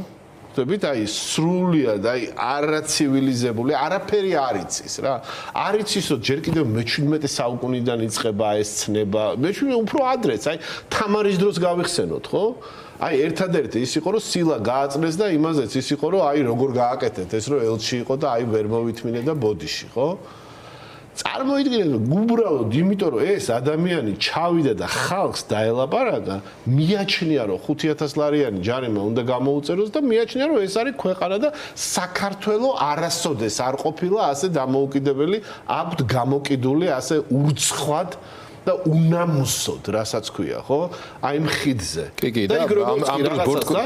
ხვდებით, აი, სრულიად, აი, არაცივილიზებული, არაფერი არ იცის რა. არ იცის, რომ ჯერ კიდევ მე-17 საუკუნიდან იწყება ეს ცნება. მე-17 უფრო ადრეც, აი, თამარის დროს გავიხსენოთ, ხო? აი ერთადერთი ის იყო რომ სილა გააწნეს და იმაზეც ის იყო რომ აი როგორ გააკეთეთ ეს რომ ელჩი იყო და აი ვერ მოვითმინე და ბოდიში ხო წარმოიდგინეთ უბრალოდ იმიტომ რომ ეს ადამიანი ჩავიდა და ხალხს დაელაპარაკა მიაჩნია რომ 5000 ლარიანი ჯარიმა უნდა გამოუწეროს და მიაჩნია რომ ეს არის ქვეყანა და საქართველო არასოდეს არ ყოფილა ასე დამოუკიდებელი აქვთ გამოკიდული ასე ურცხვად და უნამუსოდ, რასაც ქვია, ხო? აი მხიდზე.
კი, და ამ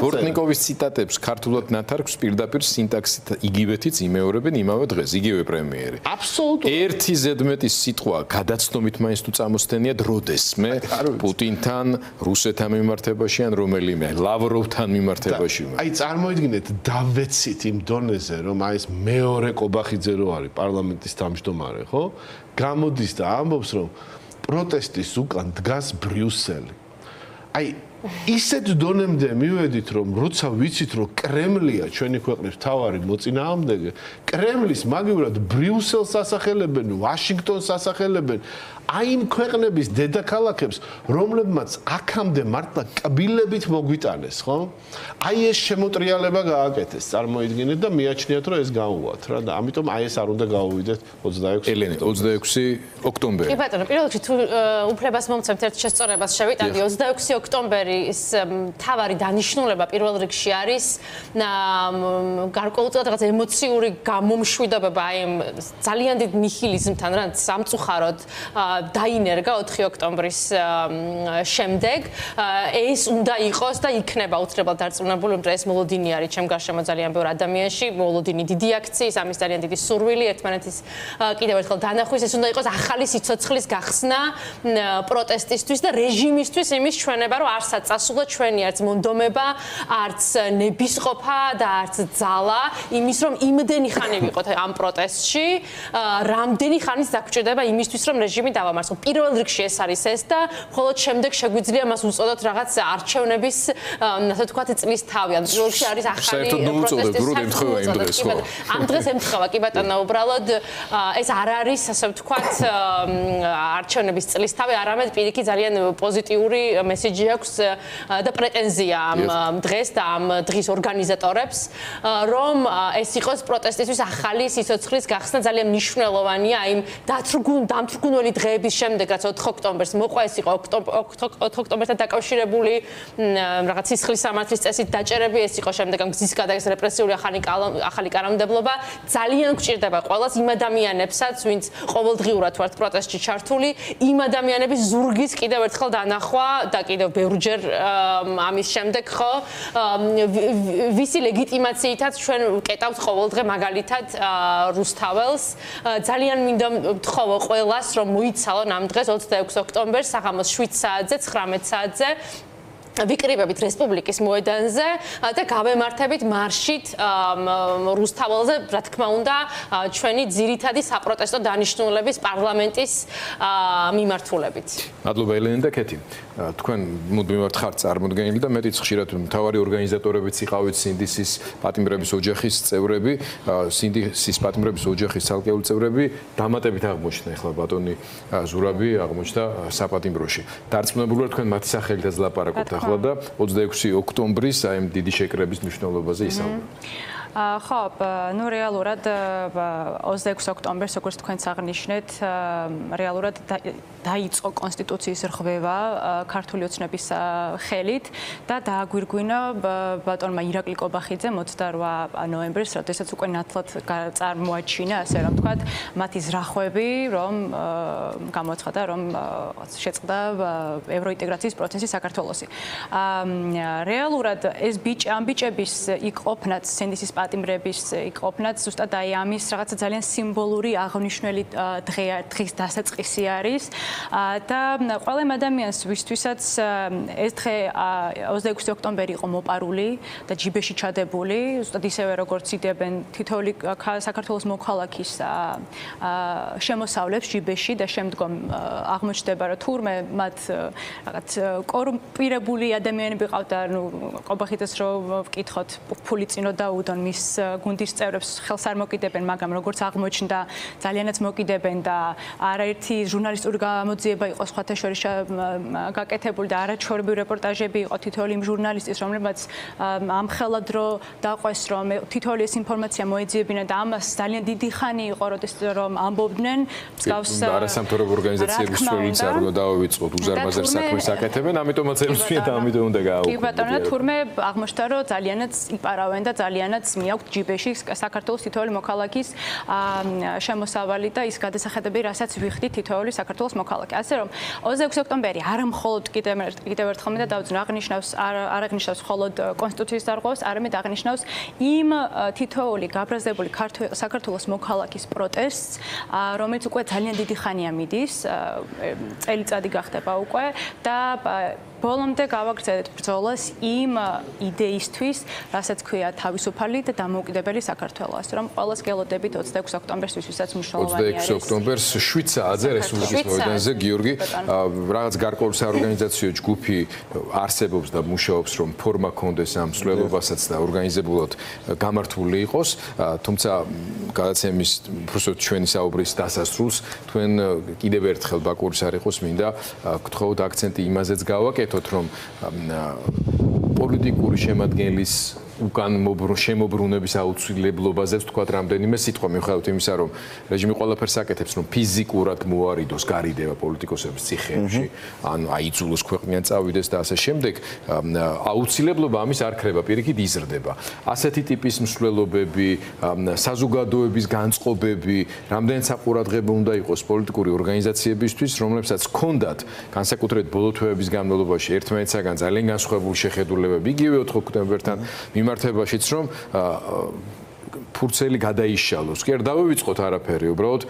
ბორტნიკოვის ციტატებს ქართულად ნათარგმნს პირდაპირ სინტაქსით იგივეთიც იმეორებენ იმავე დღეს, იგივე პრემიერი.
აბსოლუტურად.
ერთი ზედმეტი სიტყვა გადაცნობით მაინც თუ წამოსცენია დროდესმე პუტინთან, რუსეთთან მიმართებაში ან რომელიმე ლავროვთან მიმართებაში.
აი წარმოიდგინეთ, დავეცით იმ დონეზე, რომ აი ეს მეორე კობახიძე რო არის პარლამენტის თავმჯდომარე, ხო? გამოდის და ამბობს, რომ პროტესტის უკან დგას ბრიუსელი. აი ისეთ დონემდე მივედით რომ როცა ვიცით რომ კრემლია ჩვენი ქვეყნის მთავარი მოწინააღმდეგე, კრემლის მაგივრად ბრიუსელს ასახელებენ, ვაშინგტონს ასახელებენ, აი იმ ქვეყნების დედაქალაქებს, რომლებმაც აქამდე მართლა კბილებით მოგვიტანეს, ხო? აი ეს შემოტრიალება გააკეთეს, წარმოიდგინეთ და მიაჩნიათ რომ ეს გაუვათ რა და ამიტომ აი ეს არ უნდა გაუვიდეთ 26
ელენე 26 ოქტომბერი.
კი ბატონო, პირველ რიგში თუ უფლებას მომცემთ ერთ შესწორებას შევიტანდი 26 ოქტომბერი არის თავარი დანიშნულება პირველ რიგში არის გარკვეულწილად რაღაც ემოციური გამომშვიდობება აი ძალიან დიდ ნიჰილიზმთან რაც სამწუხაროდ დაინერგა 4 ოქტომბრის შემდეგ ეს უნდა იყოს და იქნება უცებრად დარწმუნებული რომ ეს მოლოდინი არის ჩემ გარშემო ძალიან ბევრ ადამიანში მოლოდინი დიდი აქციის ამის ძალიან დიდი სურვილი ერთმანეთის კიდევ ერთხელ დანახვის ეს უნდა იყოს ახალი სიცოცხლის გახსნა პროტესტისთვის და რეჟიმისთვის იმის ჩვენება რომ არცაც წასულა ჩვენი არც მონდომება არც ნებისყოფა და არც ძალა იმის რომ იმდენი ხანი ვიყოთ ამ პროტესტში რამდენი ხანის დაგჭირდება იმისთვის რომ რეჟიმი დავამარცხო პირველ რიგში ეს არის ეს და მხოლოდ შემდეგ შეგვიძლია მას უწოდოთ რაღაც არჩევნების ასე ვთქვათ წლის თავი ან პირველ რიგში არის ახალი პროტესტის ამ დღეს ემთხვევა კი ბატონო უბრალოდ ეს არ არის ასე ვთქვათ არჩევნების წლის თავი არამედ პირიქით ძალიან პოზიტიური მესიჯი აქვს და პრეტენზია ამ დღეს და ამ დღის ორგანიზატორებს რომ ეს იყოს პროტესტისთვის ახალი სიცოცხლის გახსნა ძალიან მნიშვნელოვანია აი დამთრგუნველი დღეების შემდეგ რაც 4 ოქტომბერს მოყვა ეს იყო 4 ოქტომბერთან დაკავშირებული რაღაც სისხლის სამართლის წესით დაჭერები ეს იყო შემდეგ ამ გზის გადაგეს რეპრესიული ახალი კანონმდებლობა ძალიან გვჭირდება ყველას იმ ადამიანებსაც ვინც ყოველდღიურად ვართ პროტესტში ჩართული იმ ადამიანების ზურგის კიდევ ერთხელ დანახვა და კიდევ ბევრჯერ ამის შემდეგ ხო ვისი ლეგიტიმაციითაც ჩვენ ვკეტავთ ყოველდღე მაგალითად რუსთაველს ძალიან მინდა ვთხოვო ყველას რომ მოიცალონ ამ დღეს 26 ოქტომბერს საღამოს 7 საათზე 19 საათზე ვიკრიბებით რესპუბლიკის მოედანზე და გავემართებით მარშით რუსთაველზე, რა თქმა უნდა, ჩვენი ძირითადი საპროტესტო დანიშნულების პარლამენტის მიმართულებით.
მადლობა ელენე და კეთი. თქვენ მუდმივად ხართ წარმოდგენილი და მეტიც ხშირად მთავარი ორგანიზატორებიც იყავით სინდისის პატიმრების ოჯახის წევრები, სინდისის პატიმრების ოჯახის ცალკეული წევრები დამატებით აღმოჩნდა ახლა ბატონი ზურაბი აღმოჩნდა საპატიმროში. დარწმუნებული ვარ თქვენ მათი სახელითაც ლაპარაკობთ ახლა და 26 ოქტომბრის აი ამ დიდი შეკრების მნიშვნელობაზე ისაუბრებთ.
ხო, ну რეალურად 26 ოქტომბერს როგორც თქვენც აღნიშნეთ, რეალურად დაიწყო კონსტიტუციის რღვევა ქართული ოცნების ხელით და დააგვირგვინა ბატონმა ირაკლი კობახიძე 28 ნოემბერს, როდესაც უკვე ნათლად წარმოაჩინა, ასე რომ ვთქვათ, მათი ზრახვები, რომ გამოაცხადა, რომ შეწყდა ევროინტეგრაციის პროცესი საქართველოში. რეალურად ეს ამ ბიჭების იქ ყოფნაც სინდისის პატიმრების იქ ყოფნაც ზუსტად აი ამის რაღაცა ძალიან სიმბოლური აღნიშნული დღის დასაწყისი არის და ყველა იმ ადამიანს ვისთვისაც ეს დღე 26 ოქტომბერი იყო მოპარული და ჯიბეში ჩადებული ზუსტად ისევე როგორც იდებენ თითოეული საქართველოს მოქალაქის შემოსავლებს ჯიბეში და შემდგომ აღმოჩნდება რომ თურმე მათ რაღაც კორუმპირებული ადამიანები ყავდა ნუ კობახიძეს რომ ვკითხოთ ფული წინო დაუდონ მის გუნდის წევრებს ხელს არ მოკიდებენ, მაგრამ როგორც აღმოჩნდა, ძალიანაც მოკიდებენ და არაერთი ჟურნალისტური გამოძიება იყო სხვათა შორის გაკეთებული და არაჩვეულებრივი რეპორტაჟები იყო თითოეული იმ ჟურნალისტის, რომლებმაც ამხელად რო დაყვეს, რომ თითოეული ეს ინფორმაცია მოეძიებინა და ამას ძალიან დიდი ხანი იყო, რომ ამბობდნენ მსგავს
არასამთავრობო ორგანიზაციების შვილიც არ უნდა დავივიწყოთ უზარმაზარ საქმეს აკეთებენ, ამიტომაც ელუსმია და ამიტომ უნდა გააუქმებთ.
კი ბატონო, თურმე აღმოჩნდა, რომ ძალიანაც იპარავენ და ძალიანაც მიაქვთ ჯიბეში საქართველოს თითოეული მოქალაქის შემოსავალი და ის გადასახედები, რასაც ვიხდით თითოეული საქართველოს მოქალაქე. ასე რომ 26 ოქტომბერი არა მხოლოდ კიდევ ერთხელ მინდა დავძინო, არ აღნიშნავს მხოლოდ კონსტიტუციის დარღვევას, არამედ აღნიშნავს იმ თითოეული გაბრაზებული საქართველოს მოქალაქის პროტესტს, რომელიც უკვე ძალიან დიდი ხანია მიდის, წელიწადი გახდება უკვე და ბოლომდე გავაგრძელებთ ბრძოლას იმ იდეისთვის, რასაც ქვია თავისუფალი და დამოუკიდებელი საქართველო. ასე რომ ყველას გელოდებით 26 ოქტომბერს ვისაც მნიშვნელოვანი არის.
26 ოქტომბერს 7 საათზე რესპუბლიკის მოედანზე გიორგი რაღაც გარკვეული საორგანიზაციო ჯგუფი არსებობს და მუშაობს, რომ ფორმა კონდეს ამ მსვლელობასაც და ორგანიზებულად გამართული იყოს, თუმცა გადაცემის უბრალოდ ჩვენი საუბრის დასასრულს თქვენ კიდევ ერთხელ ბაკურის არ იყოს მინდა გთხოვთ აქცენტი იმაზეც გავაკეთოთ, რომ პოლიტიკური შემადგენლის უკან შემოbrunების აუცილებლობაზე ვთქვათ რამდენიმე სიტყვა მიუხედავად იმისა, რომ რეჟიმი ყველაფერს აკეთებს, რომ ფიზიკურად მოარიდოს გარიდება პოლიტიკოსების ციხეებში, ანუ აიძულოს ქვეყნიდან წავიდეს და ასე შემდეგ, აუცილებლობა ამის არ ქრება, პირიქით იზრდება. ასეთი ტიპის მსვლელობები, საზოგადოების განწყობები, რამდენიც საყურადღებო უნდა იყოს პოლიტიკური ორგანიზაციებისთვის, რომლებსაც ჰქონდათ განსაკუთრებით ბოლო თვეების განმავლობაში ერთმანეთსაგან ძალიან განსხვავებული შეხედულებები, იგივე 4 ოქტომბერთან მიმართებაშიც, რომ ფურცელი გადაიშალოს. კი არ დავივიწყოთ არაფერი, უბრალოდ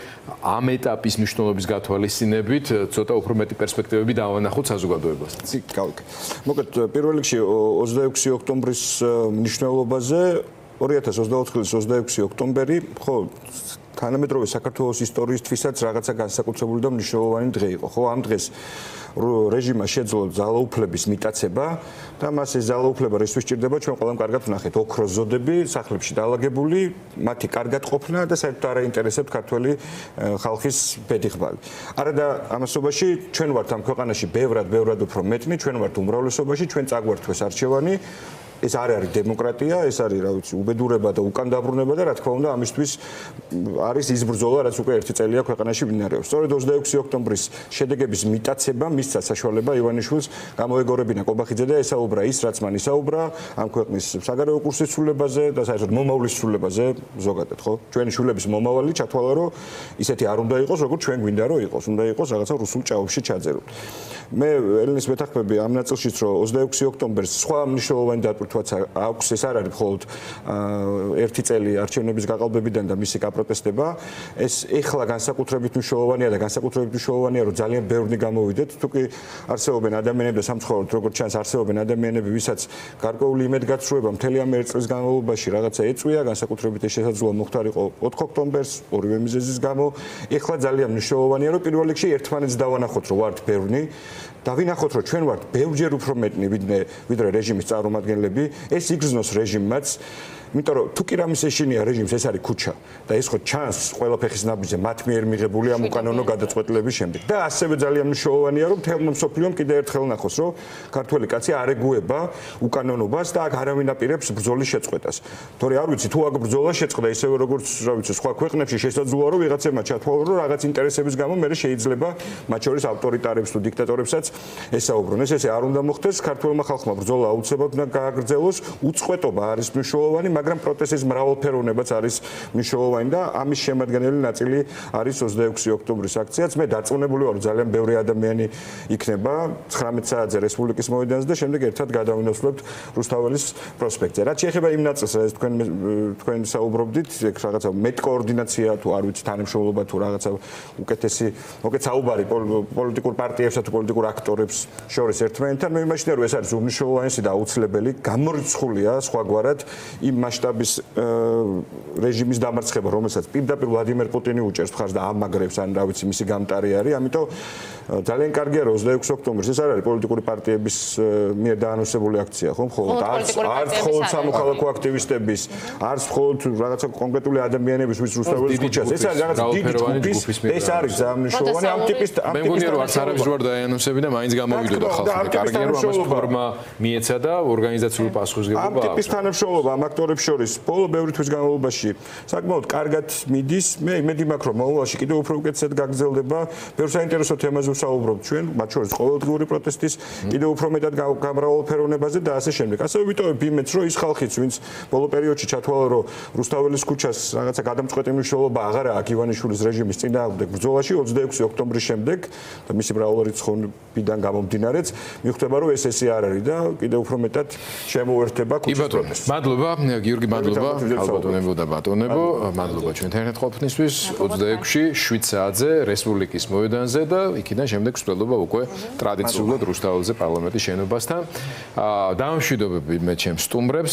ამ ეტაპის მნიშვნელობის გათვალისწინებით ცოტა უფრო მეტი პერსპექტივები დავანახოთ საზოგადოებასთან.
გავიქე. მოკლედ, პირველ რიგში 26 ოქტომბრის მნიშვნელობაზე 2024 წლის 26 ოქტომბერი, ხო, თანამედროვე საქართველოს ისტორიისთვისაც რაღაცა განსაკუთრებული და მნიშვნელოვანი დღე იყო. ხო, ამ დღეს რეჟიმმა შეძლო ძალაუფლების მიტაცება და მას ეს ძალაუფლება რისთვის სჭირდება, ჩვენ ყველამ კარგად ვნახეთ. ოქროს ზოდები, სახლებში დალაგებული, მათი კარგად ყოფნა და საერთოდ არ აინტერესებთ ქართველი ხალხის ბედიღბალი. არა და ამასობაში ჩვენ ვართ ამ ქვეყანაში ბევრად უფრო მეტნი, ჩვენ ვართ უმრავლესობაში, ჩვენ წაგვართვეს არჩევანი. ეს არ არის დემოკრატია, ეს არის, რა ვიცი, უბედურება და უკან დაბრუნება და რა თქმა უნდა, ამისთვის არის ის ბრძოლა, რაც უკვე 1 წელია ქვეყანაში მინარევს. სწორედ 26 ოქტომბრის შედეგების მიტაცება მისცა საშუალება ივანიშვილს გამოეგორებინა ყობახიძე და ესაუბრა ის, რაც მან ისაუბრა ამ ქვეყნის საგარეო კურსის ცვლილებაზე და საერთოდ მომავლის ცვლილებაზე ზოგადად, ხო? ჩვენი შვილების მომავალი ჩათვალა, რომ ისეთი არ უნდა იყოს, როგორც ჩვენ გვინდა რომ იყოს, უნდა იყოს რაღაცა რუსულ ჭაობში ჩაძერული. მე ელენის მეთანხმები ამ ნაწილშიც, რომ 26 ოქტომბერს სხვა მნიშვნელოვანი დატვირთვაც აქვს, ეს არ არის მხოლოდ 1 წელი არჩევნების გაყალბებიდან და მისი გაპროტესტება, ეს ეხლა განსაკუთრებით მნიშვნელოვანია და განსაკუთრებით მნიშვნელოვანია, რომ ძალიან ბევრი გამოვიდეთ, თუკი არსებობენ ადამიანები და სამწუხაროდ როგორც ჩანს არსებობენ ადამიანები, ვისაც გარკვეული იმედგაცრუება მთელი ამ 1 წლის განმავლობაში რაღაცა ეწვია, განსაკუთრებით ეს შესაძლოა მოხდარიყო 4 ოქტომბერს, ორივე მიზეზის გამო, ეხლა ძალიან მნიშვნელოვანია, რომ პირველ რიგში ერთმანეთს დავანახოთ, რომ ვართ ბევრი და ვინახოთ, რომ ჩვენ ვართ ბევრჯერ უფრო მეტნი, ვიდრე რეჟიმის წარმომადგენლები, ეს იგრძნოს რეჟიმმაც. იმიტომ რომ თუ კი რამის ეშინია რეჟიმს, ეს არის ქუჩა და ეს ხო ჩანს ყველა ფეხის ნაბიჯზე მათ მიერ მიღებული ამ უკანონო გადაწყვეტილების შემდეგ. და ასევე ძალიან მნიშვნელოვანია, რომ თელმა მსოფლიომ კიდევ ერთხელ ნახოს, რომ ქართველი კაცი არ ეგუება უკანონობას და აქ არავინ აპირებს ბრძოლის შეწყვეტას. თორე არ ვიცი, თუ აქ ბრძოლა შეწყვეტა ისევე როგორც, რა ვიცი, სხვა ქვეყნებში შესაძლოა, რომ ვიღაცებმა ჩათვალონ, რომ რაღაც ინტერესების გამო მე შეიძლება მათ შორის ავტორიტარებს თუ დიქტატორებსაც ესაუბრონ. ეს ესე არ უნდა მოხდეს, ქართველმა ხალხმა ბრძოლა აუცილებლად უნდა გააგრძელოს, უწყვეტობა არის მნიშვნელოვანი, მაგრამ პროტესტის მრავალფეროვნებაც არის მნიშვნელოვანი და ამის შემადგენელი ნაწილი არის 26 ოქტომბრის აქციაც. მე დარწმუნებული ვარ, რომ ძალიან ბევრი ადამიანი იქნება 19 საათზე რესპუბლიკის მოედანზე და შემდეგ ერთად გადავინაცვლებთ რუსთაველის პროსპექტზე. რაც შეეხება იმ ნაწილს, რაც თქვენ საუბრობდით, ეგ რაღაცა მეტ კოორდინაცია თუ არ ვიცი, თანამშრომლობა თუ რაღაცა უკეთესი, მოკეთ საუბარი პოლიტიკურ პარტიებსა თუ პოლიტიკურ აქტორებს შორის ერთმანეთთან, მე იმაშინე რომ ეს არის უმნიშვნელოვანესი და აუცილებელი, გამორიცხულია სხვაგვარად იმ მასშტაბის რეჟიმის დამარცხება, რომელსაც პირდაპირ ვლადიმერ პუტინი უჭერს მხარს და ამაგრებს, ან რა ვიცი, მისი გამტარი არის. ამიტომ ძალიან კარგია, რომ 26 ოქტომბერს ეს არ არის პოლიტიკური პარტიების მიერ დაანონსებული აქცია, ხო? მხოლოდ არც მხოლოდ სამოქალაქო აქტივისტების, არც მხოლოდ რაღაცა კონკრეტული ადამიანების, ვის რუსთაველის ქუჩაზე. ეს არის რაღაცა დიდი ჯგუფის, ეს არის მნიშვნელოვანი ამ ტიპის
მე მგონია, რომ არც არავის ვარ დაანონსები და მაინც გამოვიდოდა ხალხი. კარგია, რომ ამას ფორმა მიეცა და ორგანიზაციული პასუხისმგებლობა აქვს.
ამ ტიპის თანამშრომლობა ამ აქტორებს შორის ბოლო ბევრი თვის განმავლობაში საკმაოდ კარგად მიდის. მე იმედი მაქვს, რომ მომავალში კიდევ უფრო უკეთესად გაგრძელდება. ბევრ საინტერესო თემაზე ვსაუბრობთ ჩვენ, მათ შორის ყოველდღიური პროტესტის კიდევ უფრო მეტად გამრავალფეროვნებაზე და ასე შემდეგ. ასევე ვიტოვებ იმედს, რომ ის ხალხიც, ვინც ბოლო პერიოდში ჩათვალა, რომ რუსთაველის ქუჩას რაღაცა გადამწყვეტი მნიშვნელობა აღარა აქვს ივანიშვილის რეჟიმის წინააღმდეგ ბრძოლაში 26 ოქტომბრის შემდეგ და მისი მრავალრიცხოვნიდან გამომდინარეც, მიხვდება, რომ ეს ესე არ არის და კიდევ უფრო მეტად შემოერთება ქუჩის პროტესტს.
მადლობა, გიორგი, მადლობა. ალბათონებო და ბატონებო, მადლობა ჩვენთან ერთად ყოფნისთვის 26-ში 7 საათზე რესპუბლიკის მოედანზე და იქიდან შემდეგ მსვლელობა უკვე ტრადიციულად რუსთაველზე პარლამენტის შენობასთან. დამშვიდობები მე ჩემს სტუმრებს.